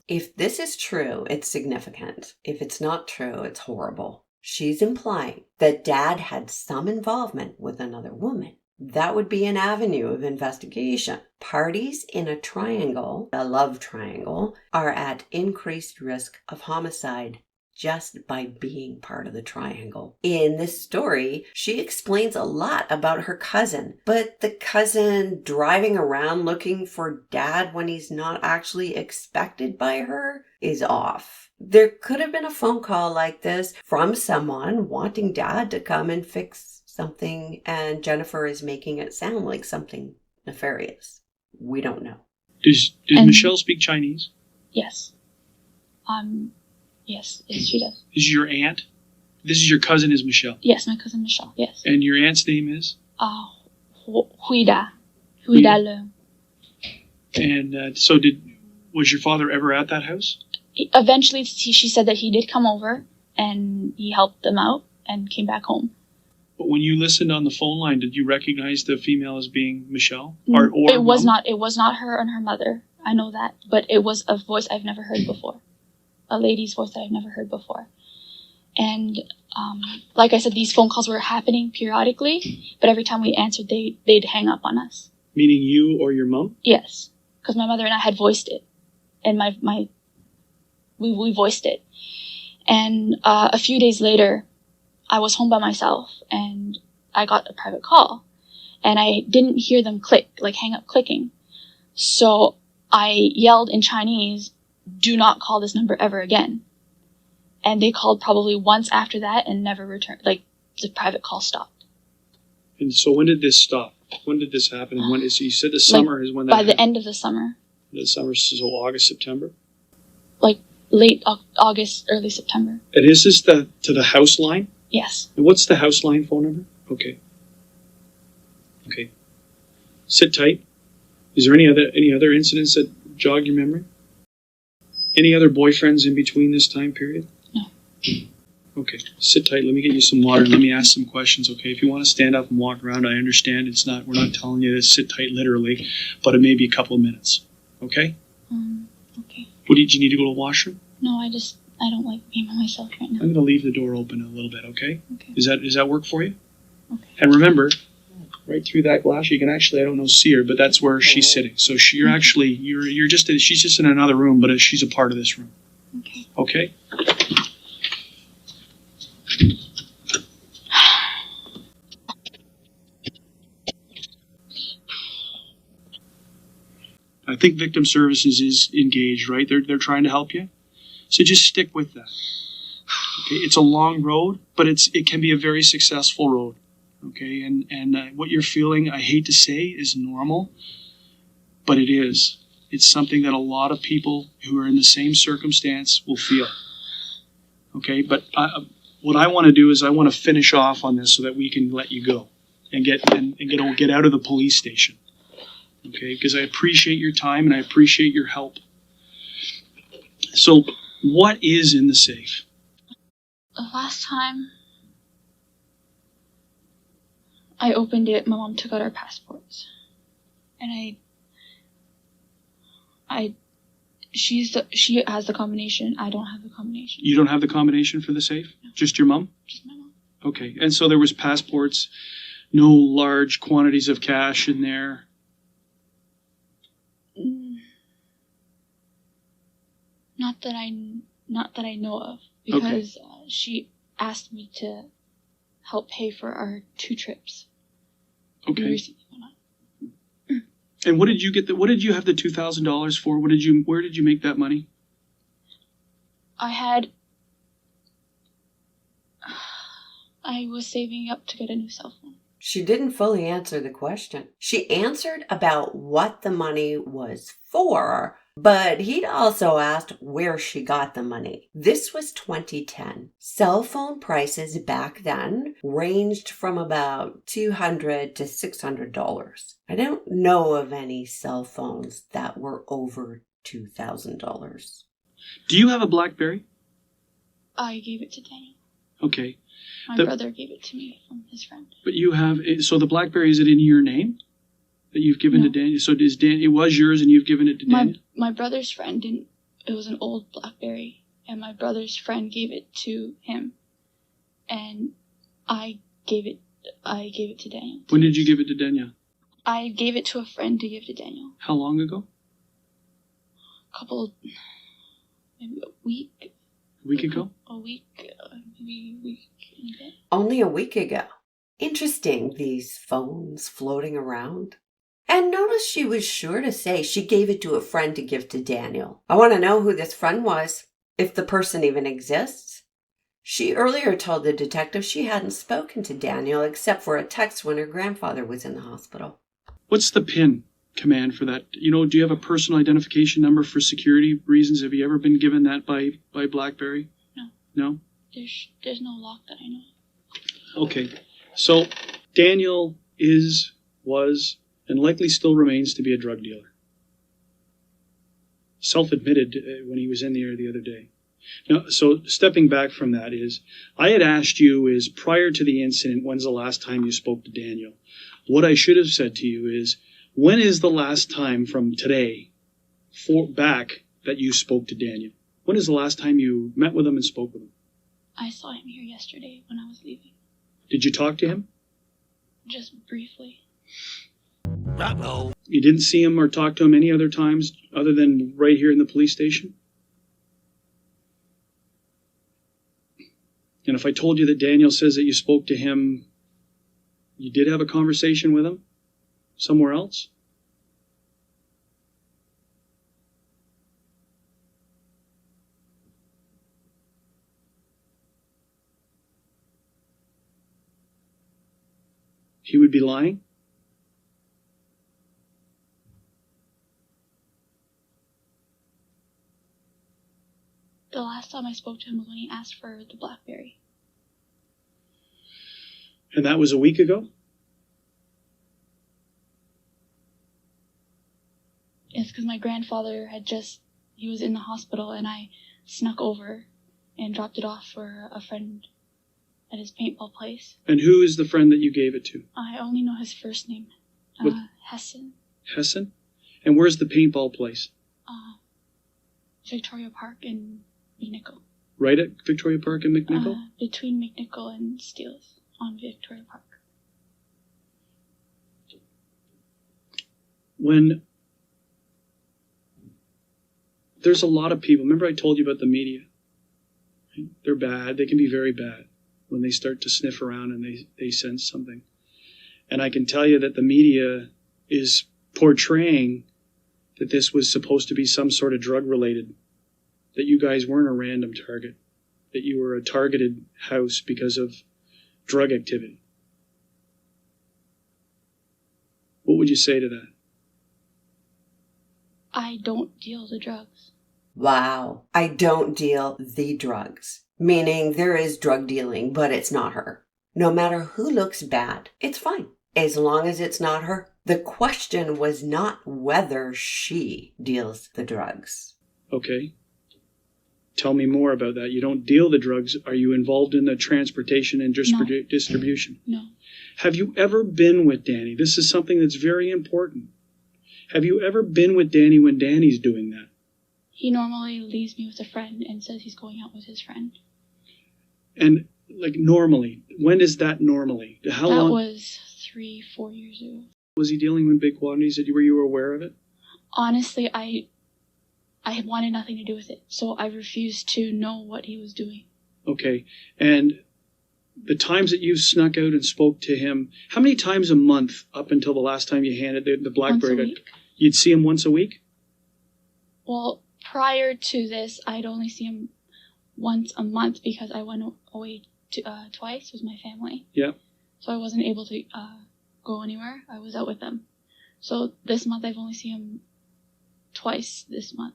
If this is true, it's significant. If it's not true, it's horrible. She's implying that Dad had some involvement with another woman. That would be an avenue of investigation. Parties in a triangle, a love triangle, are at increased risk of homicide. just by being part of the triangle. In this story, she explains a lot about her cousin, but the cousin driving around looking for dad when he's not actually expected by her is off. There could have been a phone call like this from someone wanting dad to come and fix something, and Jennifer is making it sound like something nefarious. We don't know. Does Michelle speak Chinese? Yes. Yes, she does. This is your aunt? This is your cousin is Michelle? Yes, my cousin Michelle, yes. And your aunt's name is? Huida Le. And was your father ever at that house? Eventually, she said that he did come over, and he helped them out, and came back home. But when you listened on the phone line, did you recognize the female as being Michelle? It was not her and her mother. I know that. But it was a voice I've never heard before. A lady's voice that I've never heard before. And like I said, these phone calls were happening periodically, but every time we answered, they'd hang up on us. Meaning you or your mom? Yes, because my mother and I had voiced it. And we voiced it. And a few days later, I was home by myself, and I got a private call, and I didn't hear them click, like hang up clicking. So I yelled in Chinese, "Do not call this number ever again." And they called probably once after that and never returned. Like, the private call stopped. And so when did this stop? When did this happen? And when is, you said the summer is when that By the happened. end of the summer. The summer, so August, September? Like, late August, early September. And is this to the house line? Yes. And what's the house line phone number? Okay. Sit tight. Is there any other incidents that jog your memory? Any other boyfriends in between this time period? No. Okay. Sit tight. Let me get you some water. Let me ask some questions, okay? If you want to stand up and walk around, I understand. We're not telling you to sit tight literally, but it may be a couple of minutes. Okay? Okay. Did you need to go to the washroom? No, I don't like being by myself right now. I'm going to leave the door open a little bit, okay? Okay. Does that work for you? Okay. And remember, right through that glass, you can actually, I don't know, see her, but that's where she's sitting. So she's just in another room, but she's a part of this room. Okay. Okay? I think victim services is engaged, right? They're trying to help you. So just stick with that. Okay, it's a long road, but it can be a very successful road. Okay, and what you're feeling, I hate to say, is normal, but it is. It's something that a lot of people who are in the same circumstance will feel. Okay, but what I want to do is I want to finish off on this so that we can let you go and get out of the police station. Okay, because I appreciate your time and I appreciate your help. So, what is in the safe? The last time I opened it, my mom took out our passports. And she has the combination. I don't have the combination. You don't have the combination for the safe? No. Just your mom? Just my mom. Okay, and so there was passports, no large quantities of cash in there. Not that I know of, because she asked me to help pay for our 2 trips. Okay. And what did you get? What did you have the $2,000 for? Where did you make that money? I was saving up to get a new cell phone. She didn't fully answer the question. She answered about what the money was for, but he'd also asked where she got the money. This was 2010. Cell phone prices back then ranged from about $200 to $600. I don't know of any cell phones that were over $2,000. Do you have a BlackBerry? I gave it to Daniel. Okay. My brother gave it to me from his friend. But you have, so the BlackBerry, is it in your name that you've given to Daniel? So it was yours and you've given it to Daniel? My brother's friend didn't, it was an old BlackBerry, and my brother's friend gave it to him, and I gave it to Daniel. When did you give it to Daniel? I gave it to a friend to give to Daniel. How long ago? Maybe a week. A week ago? A week, maybe a week and a bit. Only a week ago. Interesting, these phones floating around. And notice she was sure to say she gave it to a friend to give to Daniel. I want to know who this friend was, if the person even exists. She earlier told the detective she hadn't spoken to Daniel except for a text when her grandfather was in the hospital. What's the PIN command for that? You know, do you have a personal identification number for security reasons? Have you ever been given that by BlackBerry? No. No? There's no lock that I know of. Okay. So Daniel was, and likely still remains to be a drug dealer. Self-admitted when he was in there the other day. Now, so stepping back from that is, I had asked you is, prior to the incident, when's the last time you spoke to Daniel? What I should have said to you is, when is the last time from today back that you spoke to Daniel? When is the last time you met with him and spoke with him? I saw him here yesterday when I was leaving. Did you talk to him? Just briefly. Uh-oh. You didn't see him or talk to him any other times other than right here in the police station? And if I told you that Daniel says that you spoke to him, you did have a conversation with him somewhere else? He would be lying? The last time I spoke to him was when he asked for the BlackBerry. And that was a week ago? It's because my grandfather he was in the hospital and I snuck over and dropped it off for a friend at his paintball place. And who is the friend that you gave it to? I only know his first name. What? Hessen. Hessen? And where's the paintball place? Victoria Park in McNichol. Right at Victoria Park and McNichol? Between McNichol and Steeles on Victoria Park. When there's a lot of people, remember I told you about the media? They're bad. They can be very bad when they start to sniff around and they sense something. And I can tell you that the media is portraying that this was supposed to be some sort of drug related, that you guys weren't a random target, that you were a targeted house because of drug activity. What would you say to that? I don't deal the drugs. Wow. I don't deal the drugs. Meaning there is drug dealing, but it's not her. No matter who looks bad, it's fine. As long as it's not her. The question was not whether she deals the drugs. Okay. Tell me more about that. You don't deal the drugs. Are you involved in the transportation and distribution? No. Have you ever been with Danny? This is something that's very important. Have you ever been with Danny when Danny's doing that? He normally leaves me with a friend and says he's going out with his friend. And like normally, when is that normally? How long? That was 3-4 years ago. Was he dealing in big quantities? Were you aware of it? Honestly, I wanted nothing to do with it, so I refused to know what he was doing. Okay. And the times that you snuck out and spoke to him, how many times a month up until the last time you handed the BlackBerry? Once a week. You'd see him once a week? Well, prior to this, I'd only see him once a month because I went away twice with my family. Yeah. So I wasn't able to go anywhere. I was out with them. So this month I've only seen him twice this month.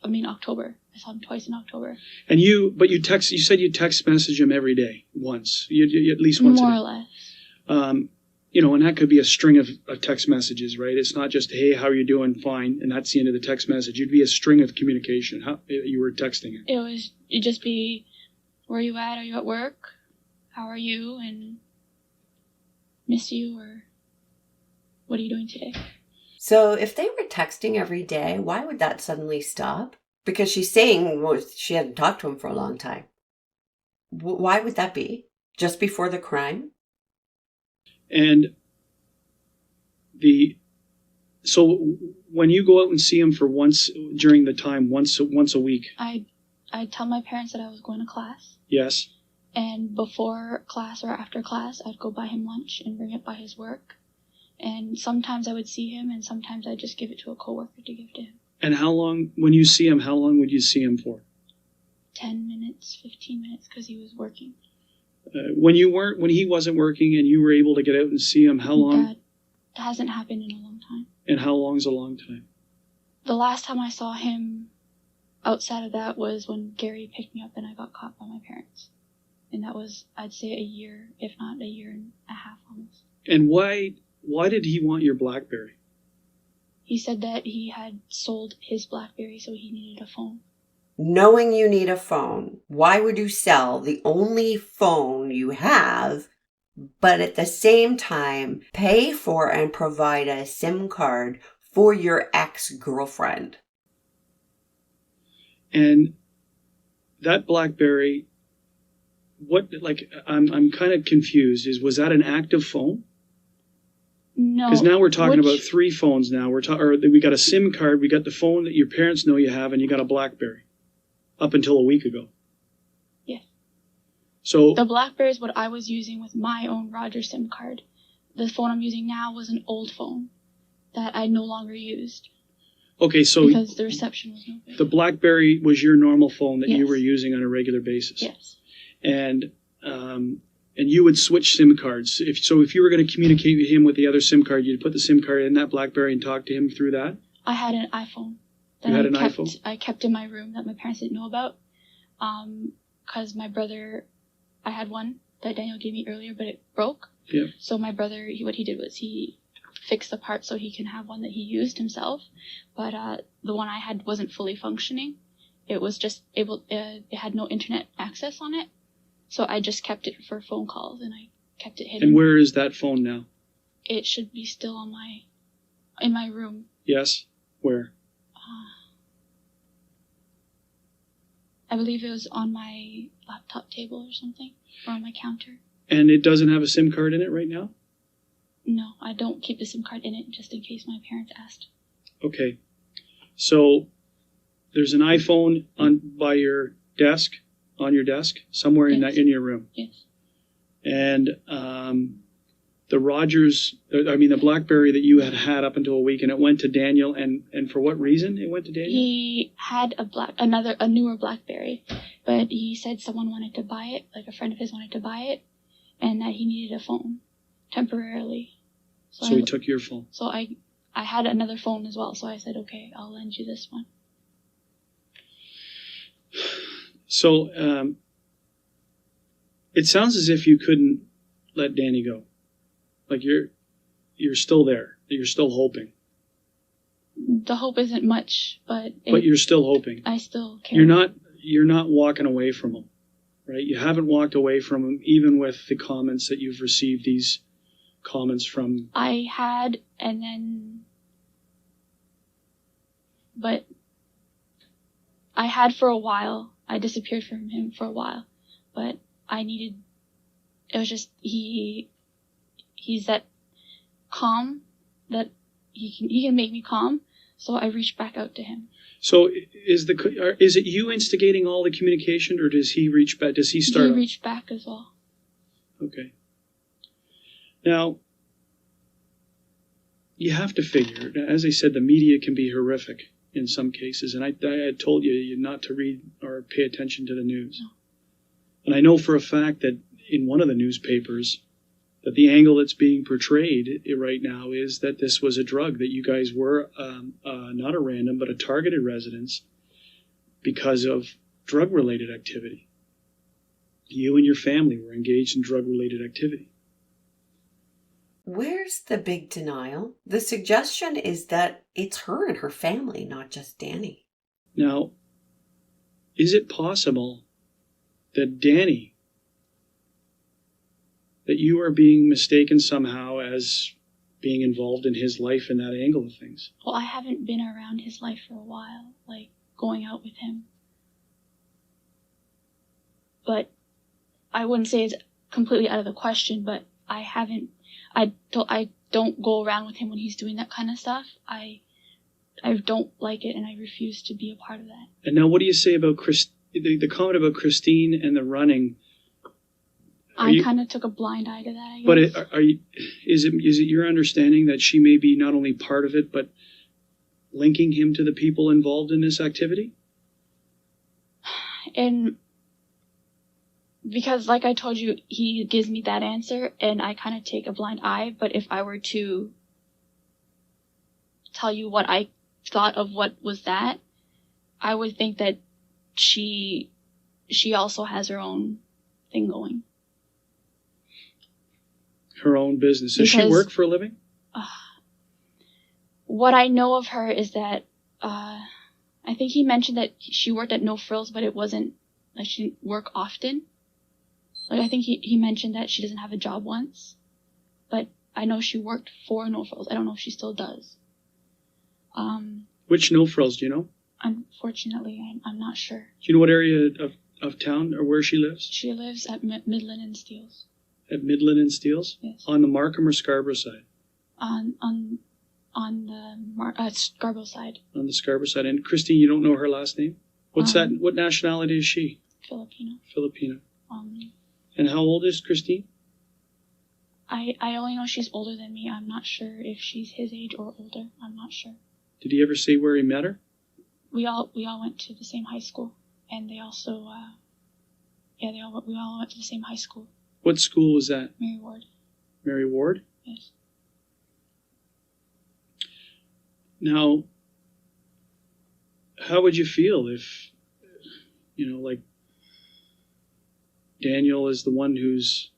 I mean October. I saw him twice in October. And you said you text message him every day, once. You at least once More a day. or less. And that could be a string of text messages, right? It's not just, hey, how are you doing? Fine. And that's the end of the text message. It'd be a string of communication. How you were texting him. It'd just be, where are you at? Are you at work? How are you? And miss you, or what are you doing today? So if they were texting every day, why would that suddenly stop? Because she's saying she hadn't talked to him for a long time. Why would that be? Just before the crime? And so when you go out and see him for once during the time, once a week. I I'd tell my parents that I was going to class. Yes. And before class or after class, I'd go buy him lunch and bring it by his work. And sometimes I would see him, and sometimes I'd just give it to a coworker to give to him. And how long, when you see him, how long would you see him for? 10 minutes, 15 minutes, because he was working. When he wasn't working and you were able to get out and see him, how long? That hasn't happened in a long time. And how long's a long time? The last time I saw him outside of that was when Gary picked me up and I got caught by my parents. And that was, I'd say, a year, if not a year and a half almost. And why did he want your BlackBerry? He said that he had sold his BlackBerry, so he needed a phone. Knowing you need a phone, why would you sell the only phone you have, but at the same time pay for and provide a SIM card for your ex-girlfriend? And that BlackBerry, I'm kind of confused. Was that an active phone? No. Because now we're talking about 3 phones now. We got a SIM card, we got the phone that your parents know you have, and you got a BlackBerry. Up until a week ago. Yes. So the BlackBerry is what I was using with my own Roger SIM card. The phone I'm using now was an old phone that I no longer used. Okay, so because the reception was no good. The BlackBerry was your normal phone that yes. you were using on a regular basis. Yes. And you would switch SIM cards. If you were going to communicate with him with the other SIM card, you'd put the SIM card in that BlackBerry and talk to him through that? I had an iPhone. You had an iPhone? I kept in my room that my parents didn't know about. Because my brother, I had one that Daniel gave me earlier, but it broke. Yeah. So my brother, what he did was he fixed the part so he can have one that he used himself. But the one I had wasn't fully functioning. It was just it had no internet access on it. So I just kept it for phone calls and I kept it hidden. And where is that phone now? It should be still in my room. Yes. Where? I believe it was on my laptop table or something, or on my counter. And it doesn't have a SIM card in it right now? No, I don't keep the SIM card in it just in case my parents asked. Okay. So there's an iPhone on your desk, somewhere yes. in your room. Yes. And the BlackBerry that you had up until a week, and it went to Daniel, and for what reason it went to Daniel? He had a newer BlackBerry, but he said someone wanted to buy it, like a friend of his wanted to buy it, and that he needed a phone temporarily. So he took your phone. So I had another phone as well, so I said, okay, I'll lend you this one. So it sounds as if you couldn't let Danny go. Like you're still there. You're still hoping. The hope isn't much, but you're still hoping. I still care. You're not walking away from him, right? You haven't walked away from him, even with the comments that you've received. These comments from. I had, but I had for a while. I disappeared from him for a while, but it was just he's that calm that he can make me calm, so I reached back out to him. So is it you instigating all the communication, or does he reach back? Does he start? He reached back as well. Okay. Now you have to figure, as I said, the media can be horrific in some cases, and I had told you not to read or pay attention to the news. No. And I know for a fact that in one of the newspapers, that the angle that's being portrayed right now is that this was a drug, that you guys were not a random, but a targeted residence because of drug-related activity. You and your family were engaged in drug-related activity. Where's the big denial? The suggestion is that it's her and her family, not just Danny. Now, is it possible that Danny, that you are being mistaken somehow as being involved in his life in that angle of things? Well, I haven't been around his life for a while, like going out with him. But I wouldn't say it's completely out of the question, but I don't go around with him when he's doing that kind of stuff. I don't like it, and I refuse to be a part of that. And now what do you say about the comment about Christine and the running. I kind of took a blind eye to that, I guess. But is it your understanding that she may be not only part of it, but linking him to the people involved in this activity? And because, like I told you, he gives me that answer, and I kind of take a blind eye. But if I were to tell you what I thought of what was that, I would think that she also has her own thing going. Her own business. Does she work for a living? What I know of her is that I think he mentioned that she worked at No Frills, but it wasn't like she didn't work often. Like I think he mentioned that she doesn't have a job once, but I know she worked for No Frills. I don't know if she still does. Which No Frills do you know? Unfortunately, I'm not sure. Do you know what area of town or where she lives? She lives at Midland and Steeles. At Midland and Steeles? Yes. On the Markham or Scarborough side? On the Scarborough side. On the Scarborough side. And Christine, you don't know her last name? What's that? What nationality is she? Filipino. Filipino. And how old is Christine? I only know she's older than me. I'm not sure if she's his age or older. I'm not sure. Did he ever say where he met her? We all went to the same high school, and they also we all went to the same high school. What school was that? Mary Ward. Mary Ward? Yes. Now, how would you feel if, like Daniel is the one who's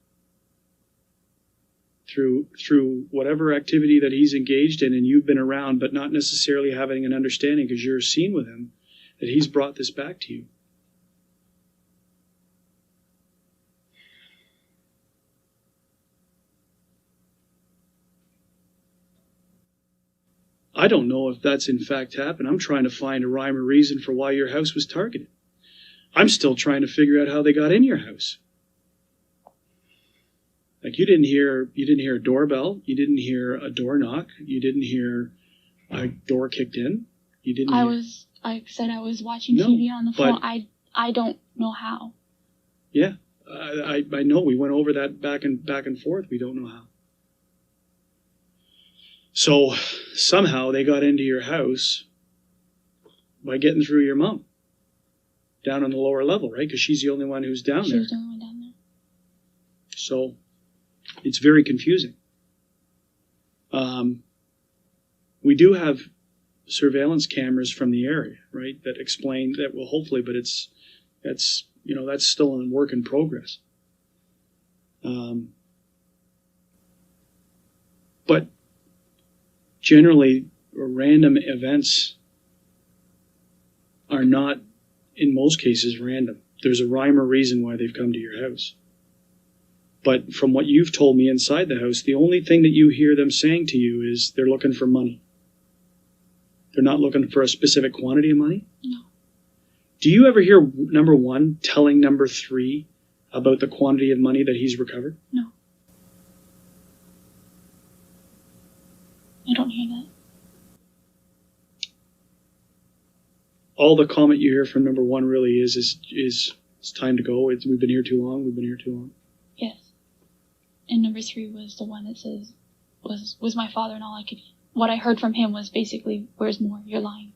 through whatever activity that he's engaged in and you've been around, but not necessarily having an understanding because you're seen with him, that he's brought this back to you? I don't know if that's in fact happened. I'm trying to find a rhyme or reason for why your house was targeted. I'm still trying to figure out how they got in your house. Like you didn't hear a doorbell, you didn't hear a door knock, you didn't hear a door kicked in. You didn't. I was watching TV on the phone. I don't know how. Yeah, I know. We went over that back and forth. We don't know how. So somehow they got into your house by getting through your mom down on the lower level, right? Because she's the only one who's down there. She was the only one down there. So it's very confusing. We do have surveillance cameras from the area, right? That explain that. Well, hopefully, but that's still a work in progress. But generally, random events are not, in most cases, random. There's a rhyme or reason why they've come to your house. But from what you've told me inside the house, the only thing that you hear them saying to you is they're looking for money. They're not looking for a specific quantity of money? No. Do you ever hear number one telling number three about the quantity of money that he's recovered? No. I don't hear that. All the comment you hear from number one really is it's time to go. We've been here too long. We've been here too long. Yes. And number three was the one that says was my father, and all I could. What I heard from him was basically, "Where's more? You're lying."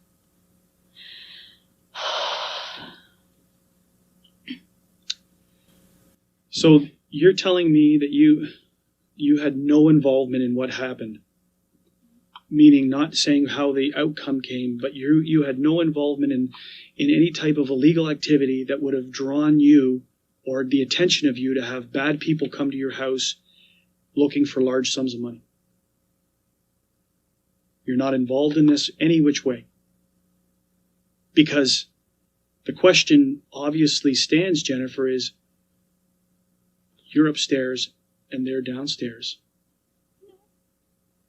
So you're telling me that you had no involvement in what happened, meaning not saying how the outcome came, but you had no involvement in any type of illegal activity that would have drawn you or the attention of you to have bad people come to your house looking for large sums of money. You're not involved in this any which way. Because the question obviously stands, Jennifer, is you're upstairs and they're downstairs.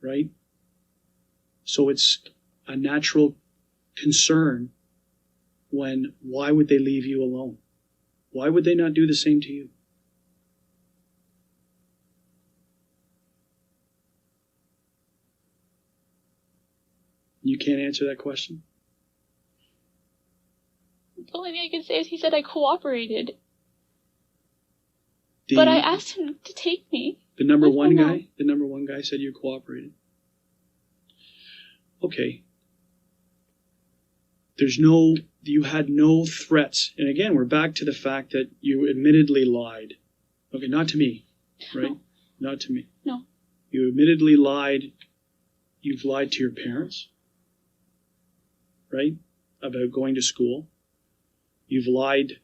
Right? So it's a natural concern why would they leave you alone? Why would they not do the same to you? You can't answer that question? The only thing I can say is he said I cooperated. The, But I asked him to take me. The number with my one mom. guy? The number one guy said you cooperated. Okay. You had no threats. And again, we're back to the fact that you admittedly lied. Okay, not to me, right? No. Not to me. No. You admittedly lied. You've lied to your parents, right? About going to school. You've lied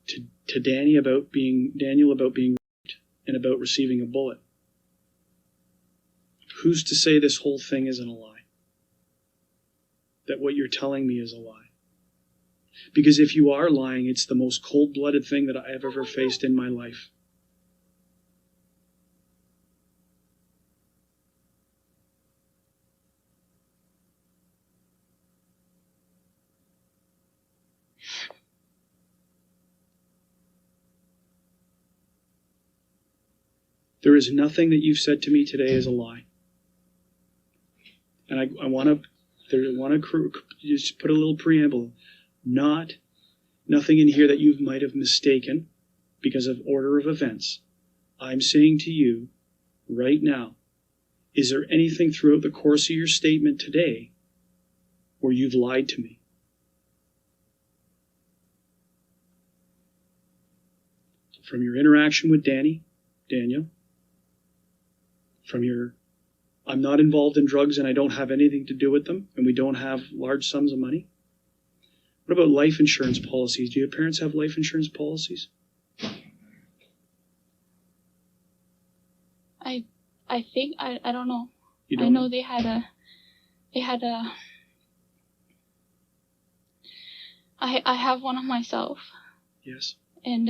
to Daniel about being raped and about receiving a bullet. Who's to say this whole thing isn't a lie? That what you're telling me is a lie? Because if you are lying, it's the most cold-blooded thing that I have ever faced in my life. There is nothing that you've said to me today is a lie. And I want to just put a little preamble. Nothing in here that you might have mistaken because of order of events. I'm saying to you right now, is there anything throughout the course of your statement today where you've lied to me? From your interaction with Daniel, from your, I'm not involved in drugs and I don't have anything to do with them, and we don't have large sums of money. What about life insurance policies? Do your parents have life insurance policies? I think, I don't know. You don't I know they had a, I have one of myself. Yes. And,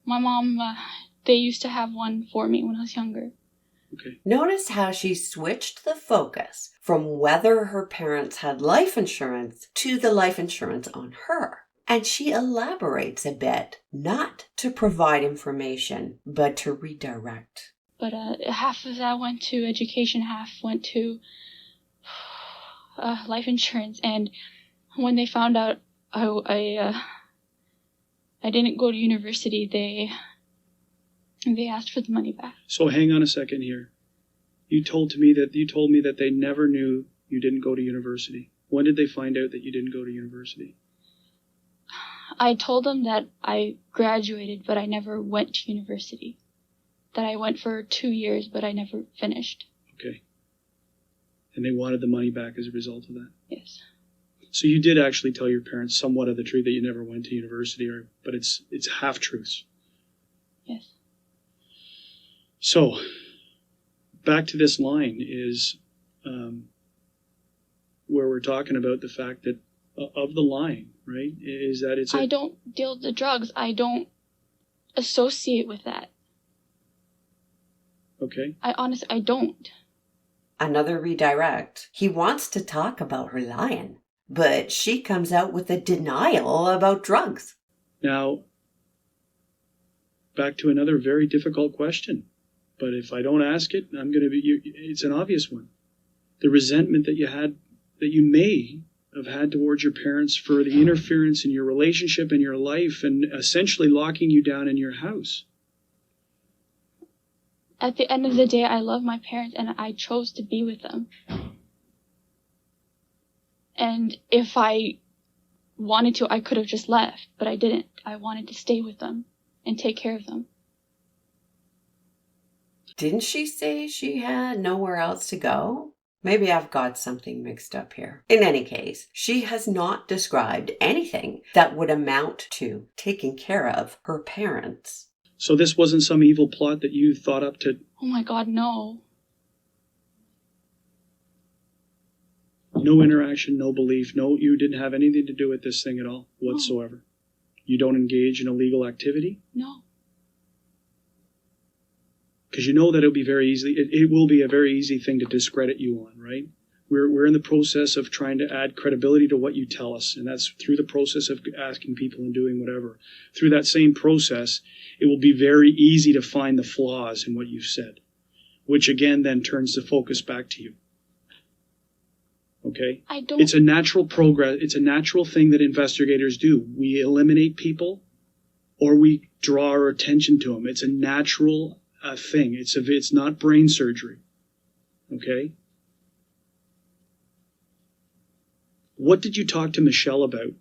my mom, they used to have one for me when I was younger. Okay. Notice how she switched the focus from whether her parents had life insurance to the life insurance on her. And she elaborates a bit, not to provide information, but to redirect. But half of that went to education, half went to life insurance. And when they found out I didn't go to university, they asked for the money back. So hang on a second here. You told me that they never knew you didn't go to university. When did they find out that you didn't go to university? I told them that I graduated, but I never went to university. That I went for 2 years, but I never finished. Okay. And they wanted the money back as a result of that? Yes. So you did actually tell your parents somewhat of the truth that you never went to university, but it's half-truths. Yes. So, back to this line is where we're talking about the fact that of the lying, right? Is that it's I don't deal with the drugs. I don't associate with that. Okay. I don't. Another redirect. He wants to talk about her lying, but she comes out with a denial about drugs. Now, back to another very difficult question. But if I don't ask it, it's an obvious one. The resentment that you may have had towards your parents for the interference in your relationship and your life and essentially locking you down in your house. At the end of the day, I love my parents and I chose to be with them. And if I wanted to, I could have just left, but I didn't. I wanted to stay with them and take care of them. Didn't she say she had nowhere else to go? Maybe I've got something mixed up here. In any case, she has not described anything that would amount to taking care of her parents. So this wasn't some evil plot that you thought up to... Oh my God, no. No interaction, no belief, you didn't have anything to do with this thing at all whatsoever. No. You don't engage in illegal activity? No. Because you know that it will be a very easy thing to discredit you on, right? We're in the process of trying to add credibility to what you tell us, and that's through the process of asking people and doing whatever. Through that same process, it will be very easy to find the flaws in what you've said, which again then turns the focus back to you. Okay? I don't. It's a natural progress. It's a natural thing that investigators do. We eliminate people or we draw our attention to them. It's a natural thing. It's not brain surgery. Okay? What did you talk to Michelle about?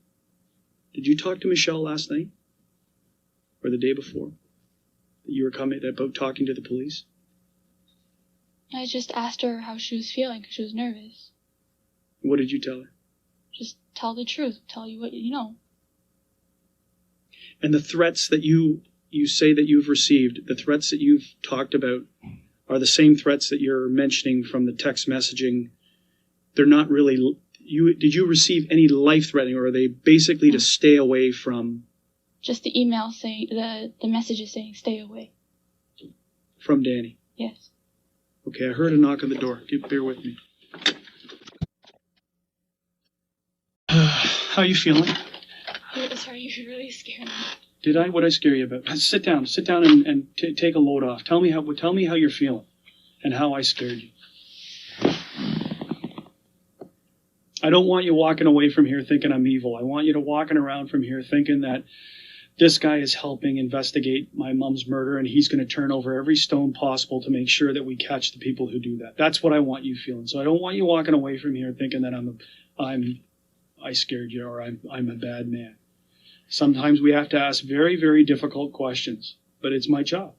Did you talk to Michelle last night? Or the day before? That you were coming about talking to the police? I just asked her how she was feeling because she was nervous. What did you tell her? Just tell the truth. Tell you what you know. And the threats that you say that you've received, the threats that you've talked about, are the same threats that you're mentioning from the text messaging. They're not really. Did you receive any life threatening, or are they basically to stay away from? Just the email saying the messages saying stay away. From Danny. Yes. Okay, I heard a knock on the door. Bear with me. How are you feeling? Sorry, you really scared me. Did I? What did I scare you about? Sit down and take a load off. Tell me how you're feeling, and how I scared you. I don't want you walking away from here thinking I'm evil. I want you to walking around from here thinking that this guy is helping investigate my mom's murder, and he's going to turn over every stone possible to make sure that we catch the people who do that. That's what I want you feeling. So I don't want you walking away from here thinking that I scared you, or I'm a bad man. Sometimes we have to ask very, very difficult questions, but it's my job.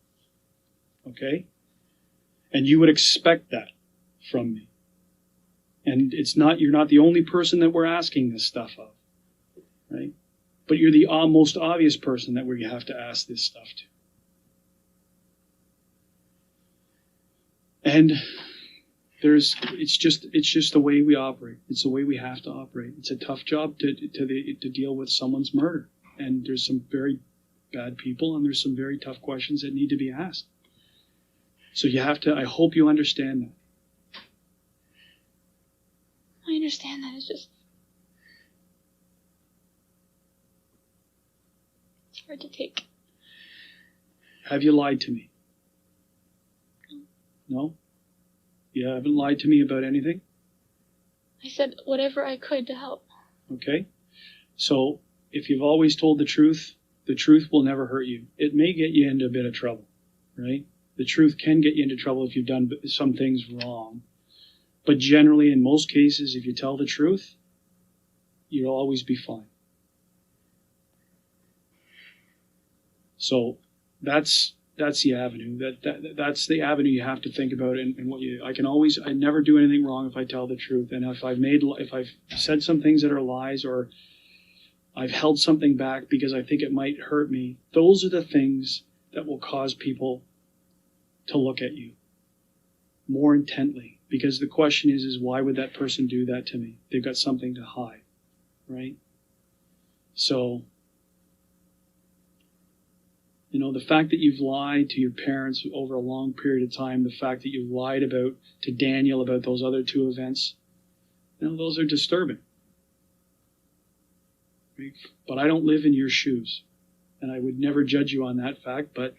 Okay? And you would expect that from me. And you're not the only person that we're asking this stuff of, right? But you're the most obvious person that we have to ask this stuff to. And it's just the way we operate. It's the way we have to operate. It's a tough job to deal with someone's murder. And there's some very bad people, and there's some very tough questions that need to be asked. So I hope you understand that. I understand that. It's hard to take. Have you lied to me? No? You haven't lied to me about anything? I said whatever I could to help. Okay. So if you've always told the truth will never hurt you. It may get you into a bit of trouble, right? The truth can get you into trouble if you've done some things wrong. But generally, in most cases, if you tell the truth, you'll always be fine. So that's the avenue. That's the avenue you have to think about. And I never do anything wrong if I tell the truth. And if I've said some things that are lies, or I've held something back because I think it might hurt me, those are the things that will cause people to look at you more intently. Because the question is why would that person do that to me? They've got something to hide, right? So, the fact that you've lied to your parents over a long period of time, the fact that you've lied to Daniel about those other two events, those are disturbing. Right? But I don't live in your shoes, and I would never judge you on that fact. But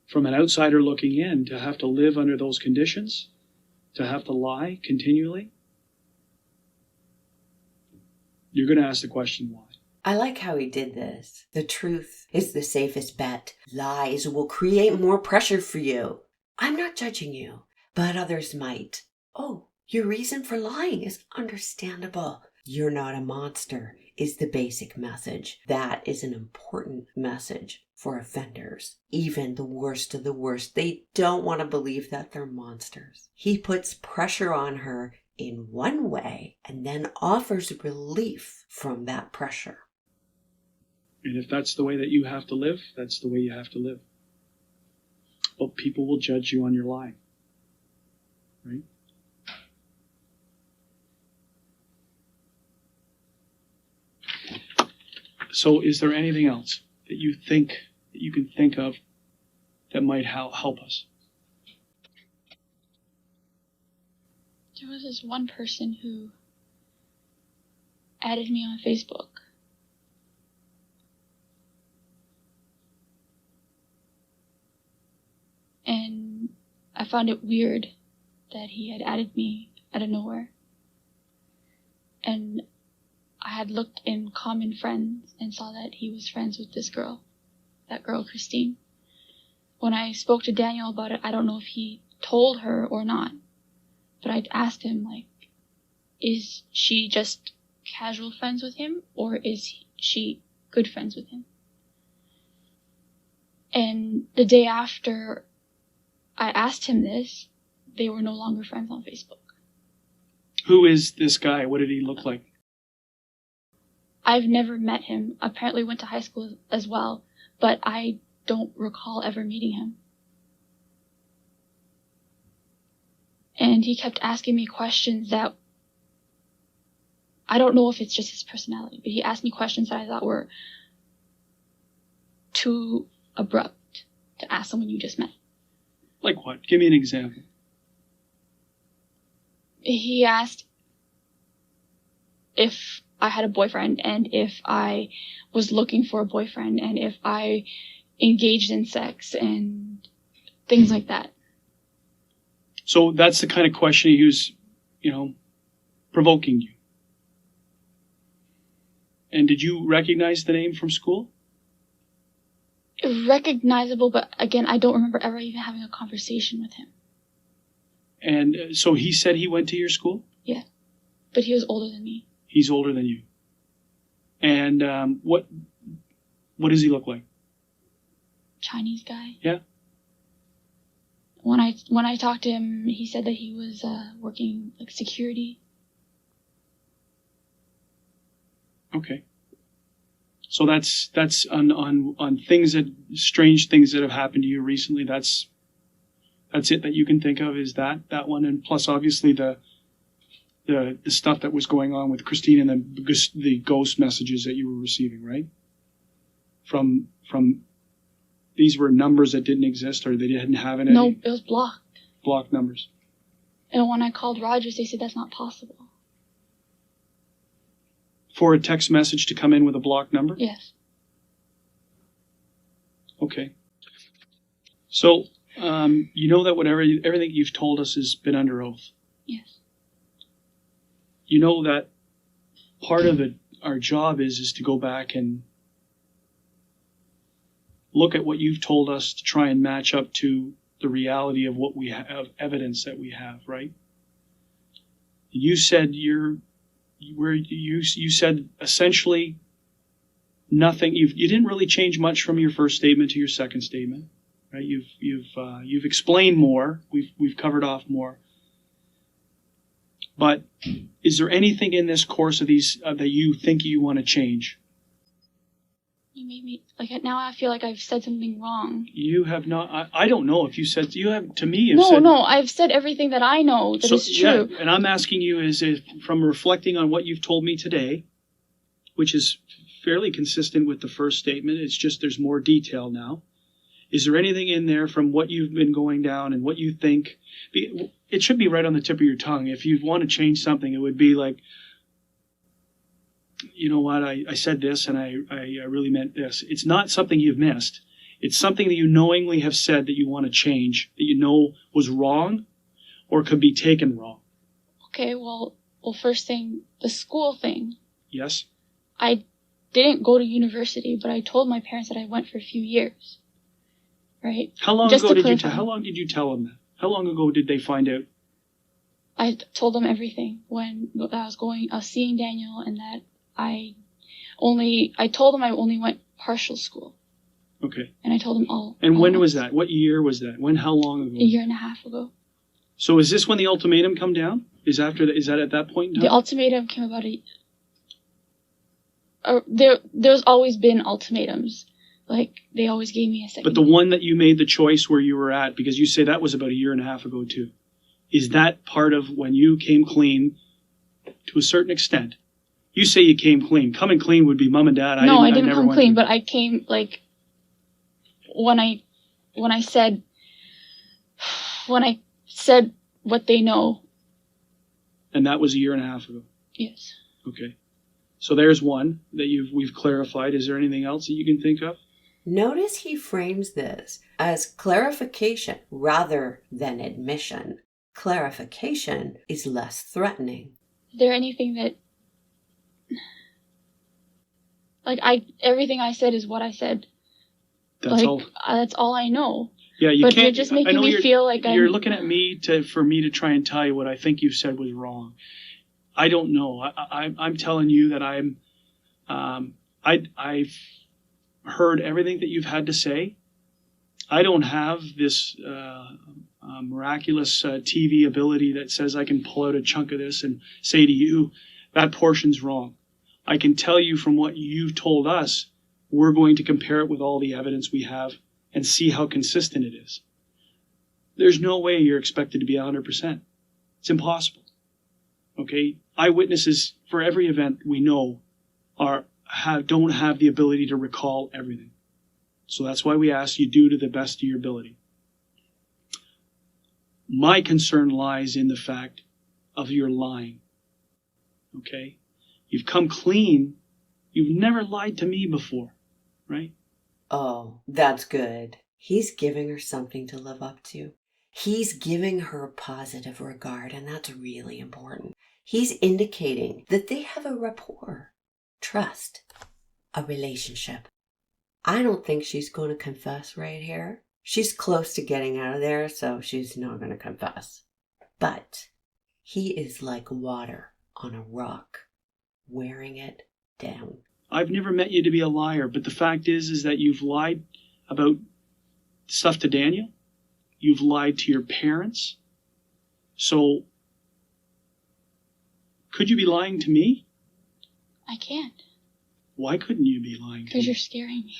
from an outsider looking in, to have to live under those conditions, to have to lie continually, you're going to ask the question why. I like how he did this. The truth is the safest bet. Lies will create more pressure for you. I'm not judging you, but others might. Oh, your reason for lying is understandable. You're not a monster is the basic message. That is an important message for offenders. Even the worst of the worst, they don't want to believe that they're monsters. He puts pressure on her in one way and then offers relief from that pressure. And if that's the way that you have to live, that's the way you have to live. But people will judge you on your lie. Right? So is there anything else that you can think of that might help us? There was this one person who added me on Facebook. And I found it weird that he had added me out of nowhere. and I had looked in common friends and saw that he was friends with this girl, that girl, Christine. When I spoke to Daniel about it, I don't know if he told her or not, but I asked him, like, is she just casual friends with him, or is she good friends with him? And the day after I asked him this, they were no longer friends on Facebook. Who is this guy? What did he look like? I've never met him. Apparently went to high school as well, but I don't recall ever meeting him. And he kept asking me questions that I don't know if it's just his personality, but he asked me questions that I thought were too abrupt to ask someone you just met. Like what? Give me an example. He asked if I had a boyfriend and if I was looking for a boyfriend and if I engaged in sex and things like that. So that's the kind of question he was, provoking you. And did you recognize the name from school? Recognizable, but again, I don't remember ever even having a conversation with him. And so he said he went to your school? Yeah, but he was older than me. He's older than you. And what does he look like? Chinese guy. Yeah. When I talked to him, he said that he was working like security. Okay. So that's on things strange things that have happened to you recently. That's it that you can think of, is that one, and plus obviously the stuff that was going on with Christine and the ghost messages that you were receiving, right? From these were numbers that didn't exist, or they didn't have any. No, it was blocked. Blocked numbers. And when I called Rogers, they said that's not possible. For a text message to come in with a blocked number? Yes. Okay. So, you know that everything you've told us has been under oath. Yes. You know that part of our job is to go back and look at what you've told us to try and match up to the reality of what we have, evidence that we have, right? You said you said essentially nothing. You didn't really change much from your first statement to your second statement, right? You've explained more. We've covered off more. But is there anything in this course of these that you think you want to change? You made me now. I feel like I've said something wrong. You have not. I don't know if you said you have. To me, you've no, said, no. I've said everything that I know that is true. Yeah, and I'm asking you is if, from reflecting on what you've told me today, which is fairly consistent with the first statement. It's just there's more detail now. Is there anything in there from what you've been going down and what you think? It should be right on the tip of your tongue. If you want to change something, it would be like, you know what, I said this and I really meant this. It's not something you've missed. It's something that you knowingly have said that you want to change, that you know was wrong or could be taken wrong. Okay, well, first thing, the school thing. Yes? I didn't go to university, but I told my parents that I went for a few years. Right? How long Just ago to did you clarify. how long did you tell them that? How long ago did they find out? I told them everything when I was seeing Daniel, and that I told them I only went partial school. Okay. And I told them all. And when all was that? What year was that? How long ago? A year and a half ago. So is this when the ultimatum come down? Is that at that point in time? The ultimatum came about there's always been ultimatums. Like, they always gave me a second. But the one that you made the choice where you were at, because you say that was about a year and a half ago too, is that part of when you came clean to a certain extent? You say you came clean. Coming clean would be mom and dad. I didn't never come went clean, to- but I came, like, when I said what they know. And that was a year and a half ago. Yes. Okay. So there's one that we've clarified. Is there anything else that you can think of? Notice he frames this as clarification rather than admission. Clarification is less threatening. Is there anything that Like, everything I said is what I said. That's like, all. That's all I know. Yeah, you But can't. you're just I making know me feel like you're I'm... looking at me for me to try and tell you what I think you said was wrong. I don't know. I'm telling you that I've heard everything that you've had to say. I don't have this miraculous TV ability that says I can pull out a chunk of this and say to you, that portion's wrong. I can tell you from what you've told us, we're going to compare it with all the evidence we have and see how consistent it is. There's no way you're expected to be 100%. It's impossible. Okay? Eyewitnesses for every event we know don't have the ability to recall everything. So that's why we ask you do to the best of your ability. My concern lies in the fact of your lying. Okay? You've come clean. You've never lied to me before, right? Oh, that's good. He's giving her something to live up to. He's giving her positive regard, and that's really important. He's indicating that they have a rapport, trust, a relationship. I don't think she's going to confess right here. She's close to getting out of there, so she's not going to confess. But he is like water on a rock, wearing it down. I've never met you to be a liar, but the fact is that you've lied about stuff to Daniel. You've lied to your parents. So, could you be lying to me? I can't. Why couldn't you be lying to Because me? you're scaring me.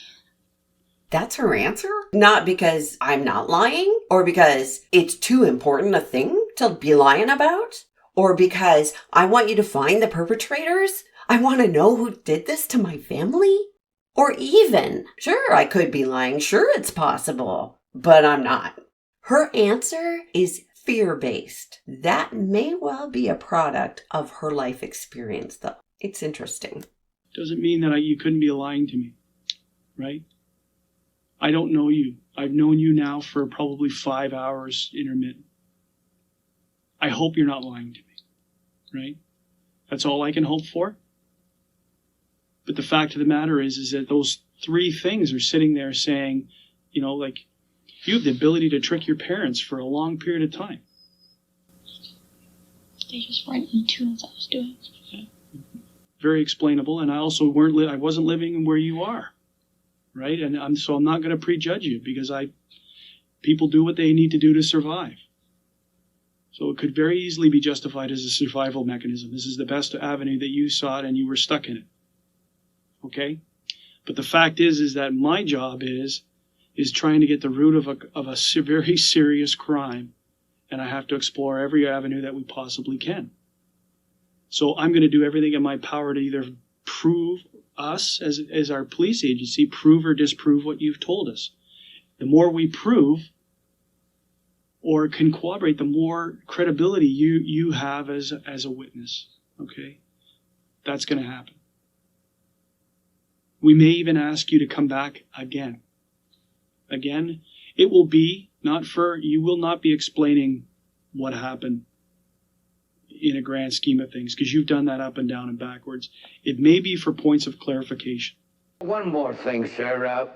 That's her answer? Not because I'm not lying, or because it's too important a thing to be lying about, or because I want you to find the perpetrators? I want to know who did this to my family? Or even, sure, I could be lying. Sure, it's possible, but I'm not. Her answer is fear-based. That may well be a product of her life experience, though. It's interesting. Doesn't mean that you couldn't be lying to me, right? I don't know you. I've known you now for probably 5 hours intermittent. I hope you're not lying to me, right? That's all I can hope for. But the fact of the matter is that those three things are sitting there saying, you know, like, you have the ability to trick your parents for a long period of time. They just weren't in tune with what I was doing. Very explainable, and I also I wasn't living where you are, right? And I'm not going to prejudge you because people do what they need to do to survive. So it could very easily be justified as a survival mechanism. This is the best avenue that you sought, and you were stuck in it. Okay, but the fact is that my job is trying to get the root of a very serious crime, and I have to explore every avenue that we possibly can. So I'm going to do everything in my power to either prove us as our police agency, prove or disprove what you've told us. The more we prove or can corroborate, the more credibility you have as a witness. Okay, that's going to happen. We may even ask you to come back again. Again, it will be you will not be explaining what happened in a grand scheme of things, because you've done that up and down and backwards. It may be for points of clarification. One more thing, sir.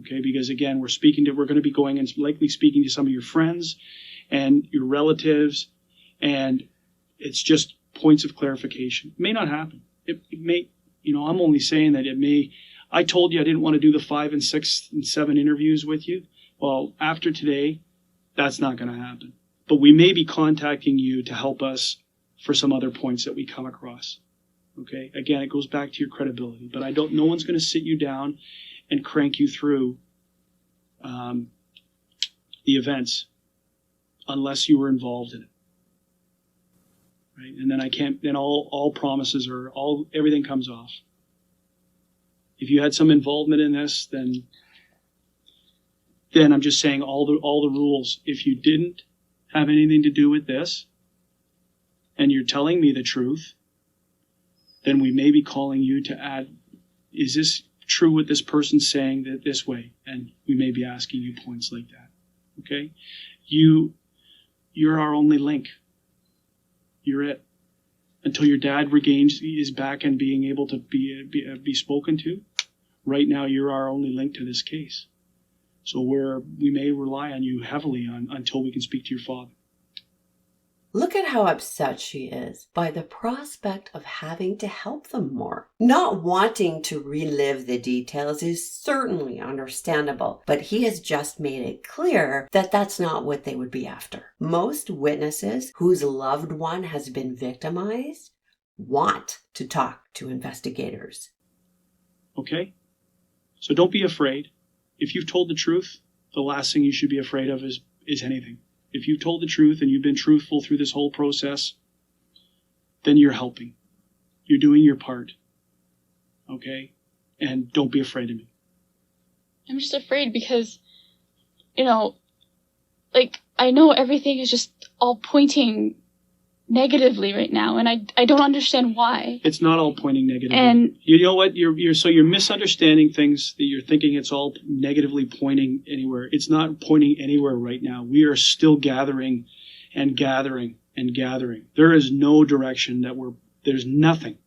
Okay, because again, we're going to be going and likely speaking to some of your friends and your relatives, and it's just points of clarification. It may not happen. It may, I'm only saying that it may. I told you I didn't want to do the 5 and 6 and 7 interviews with you. Well, after today, that's not going to happen. But we may be contacting you to help us for some other points that we come across. Okay? Again, it goes back to your credibility. But no one's going to sit you down and crank you through the events unless you were involved in it. Right? And then all promises everything comes off. If you had some involvement in this, then I'm just saying all the rules. If you didn't have anything to do with this, and you're telling me the truth, then we may be calling you to add, is this true what this person's saying this way? And we may be asking you points like that. Okay? You're our only link. You're it. until your dad regains his back and being able to be spoken to. Right now, you're our only link to this case. So we may rely on you heavily until we can speak to your father. Look at how upset she is by the prospect of having to help them more. Not wanting to relive the details is certainly understandable, but he has just made it clear that that's not what they would be after. Most witnesses whose loved one has been victimized want to talk to investigators. Okay? So don't be afraid. If you've told the truth, the last thing you should be afraid of is anything. If you've told the truth and you've been truthful through this whole process, then you're helping. You're doing your part. Okay? And don't be afraid of me. I'm just afraid because, you know, like, I know everything is just all pointing negatively right now, and I don't understand why. It's not all pointing negatively. And you know what? You're misunderstanding things. That you're thinking it's all negatively pointing anywhere. It's not pointing anywhere right now. We are still gathering and gathering and gathering. There is no direction there's nothing.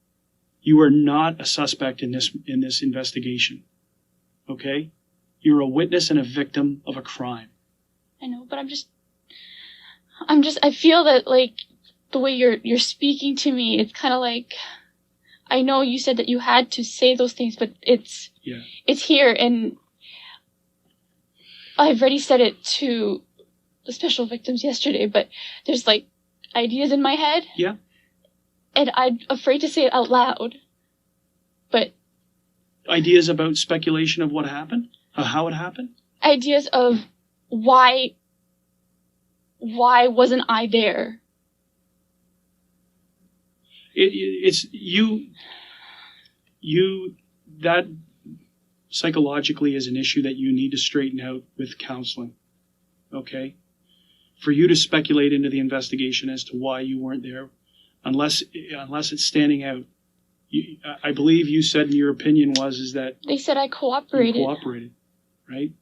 You are not a suspect in this investigation. Okay? You're a witness and a victim of a crime. I know, but I feel that, like, the way you're speaking to me, it's kind of like, I know you said that you had to say those things, but it's here, and I've already said it to the special victims yesterday, but there's, like, ideas in my head. Yeah. And I'm afraid to say it out loud. But ideas about speculation of what happened? Of how it happened? Ideas of why wasn't I there? It's that psychologically is an issue that you need to straighten out with counseling. Okay? For you to speculate into the investigation as to why you weren't there, unless it's standing out. I believe you said in your opinion is that they said I cooperated. You cooperated, right?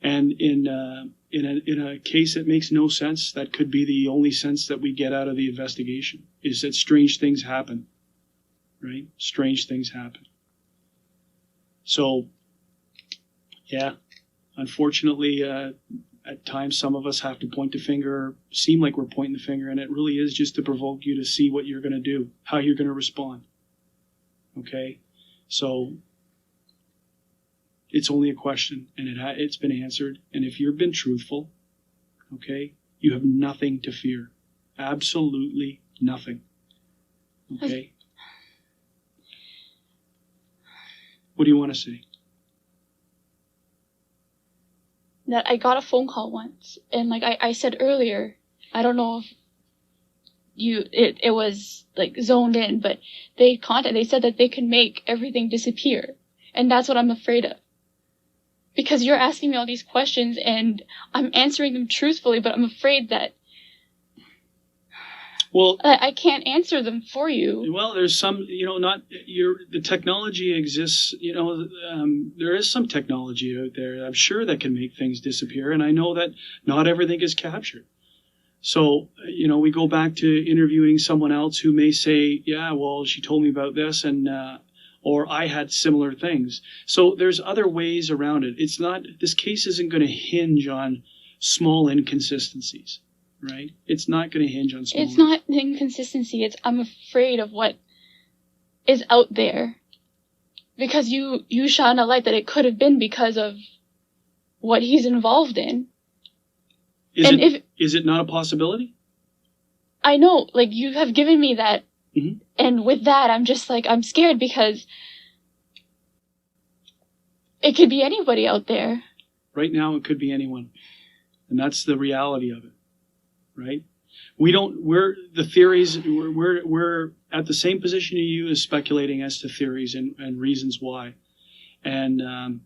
And in a case that makes no sense, that could be the only sense that we get out of the investigation, is that strange things happen, right? Strange things happen. So, yeah, unfortunately, at times some of us have to point the finger, seem like we're pointing the finger, and it really is just to provoke you to see what you're going to do, how you're going to respond. Okay? So, it's only a question, and it's been answered. And if you've been truthful, okay, you have nothing to fear. Absolutely nothing. Okay? What do you want to say? That I got a phone call once, and like I said earlier, I don't know if it was like zoned in, but they said that they can make everything disappear, and that's what I'm afraid of. Because you're asking me all these questions and I'm answering them truthfully, but I'm afraid that I can't answer them for you. Well, there's some, the technology exists, there is some technology out there, I'm sure, that can make things disappear. And I know that not everything is captured. So, we go back to interviewing someone else who may say, yeah, well, she told me about this or I had similar things. So there's other ways around it. This case isn't going to hinge on small inconsistencies, right? It's not going to hinge on small. It's not inconsistency. I'm afraid of what is out there. Because you shone a light that it could have been because of what he's involved in. Is it not a possibility? I know, like, you have given me that. Mm-hmm. And with that, I'm just like, I'm scared because it could be anybody out there. Right now, it could be anyone. And that's the reality of it, right? We're at the same position you as speculating as to theories and reasons why. And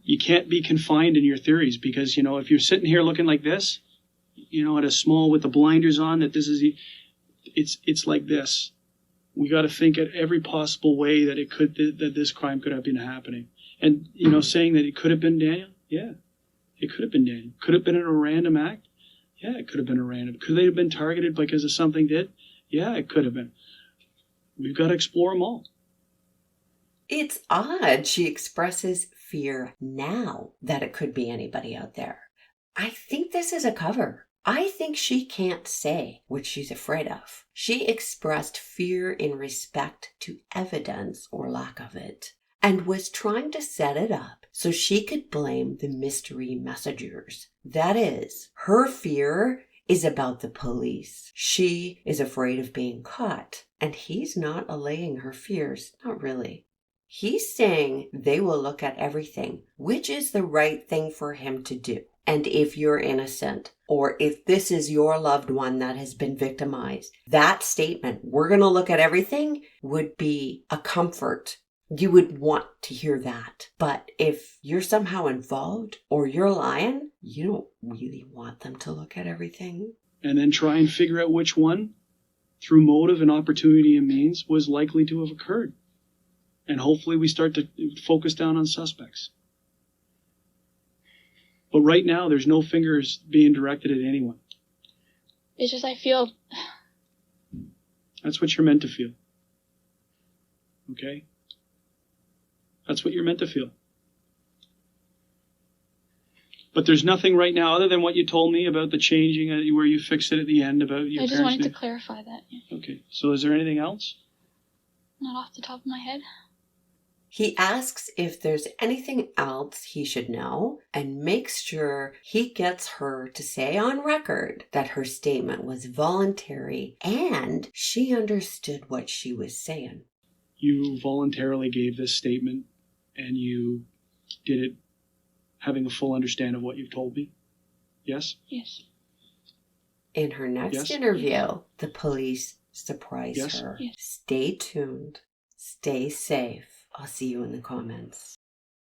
you can't be confined in your theories because, if you're sitting here looking like this, at a small with the blinders on, that this is it's like this. We got to think at every possible way that this crime could have been happening. And, saying that it could have been Daniel, yeah, it could have been Daniel. Could have been a random act? Yeah, it could have been a random. Could they have been targeted because of something did? Yeah, it could have been. We've got to explore them all. It's odd she expresses fear now that it could be anybody out there. I think this is a cover. I think she can't say what she's afraid of. She expressed fear in respect to evidence or lack of it, and was trying to set it up so she could blame the mystery messengers. That is, her fear is about the police. She is afraid of being caught, and he's not allaying her fears, not really. He's saying they will look at everything, which is the right thing for him to do. And if you're innocent, or if this is your loved one that has been victimized, that statement, we're going to look at everything, would be a comfort. You would want to hear that. But if you're somehow involved or you're lying, you don't really want them to look at everything. And then try and figure out which one, through motive and opportunity and means, was likely to have occurred. And hopefully we start to focus down on suspects. But right now, there's no fingers being directed at anyone. It's just I feel That's what you're meant to feel. Okay? That's what you're meant to feel. But there's nothing right now other than what you told me about the changing, where you fixed it at the end about your I just parents' wanted to name. clarify that. Yeah. Okay. So is there anything else? Not off the top of my head. He asks if there's anything else he should know and makes sure he gets her to say on record that her statement was voluntary and she understood what she was saying. You voluntarily gave this statement and you did it having a full understanding of what you've told me? Yes? Yes. In her next Yes. interview, the police surprise Yes. her. Yes. Stay tuned. Stay safe. I'll see you in the comments.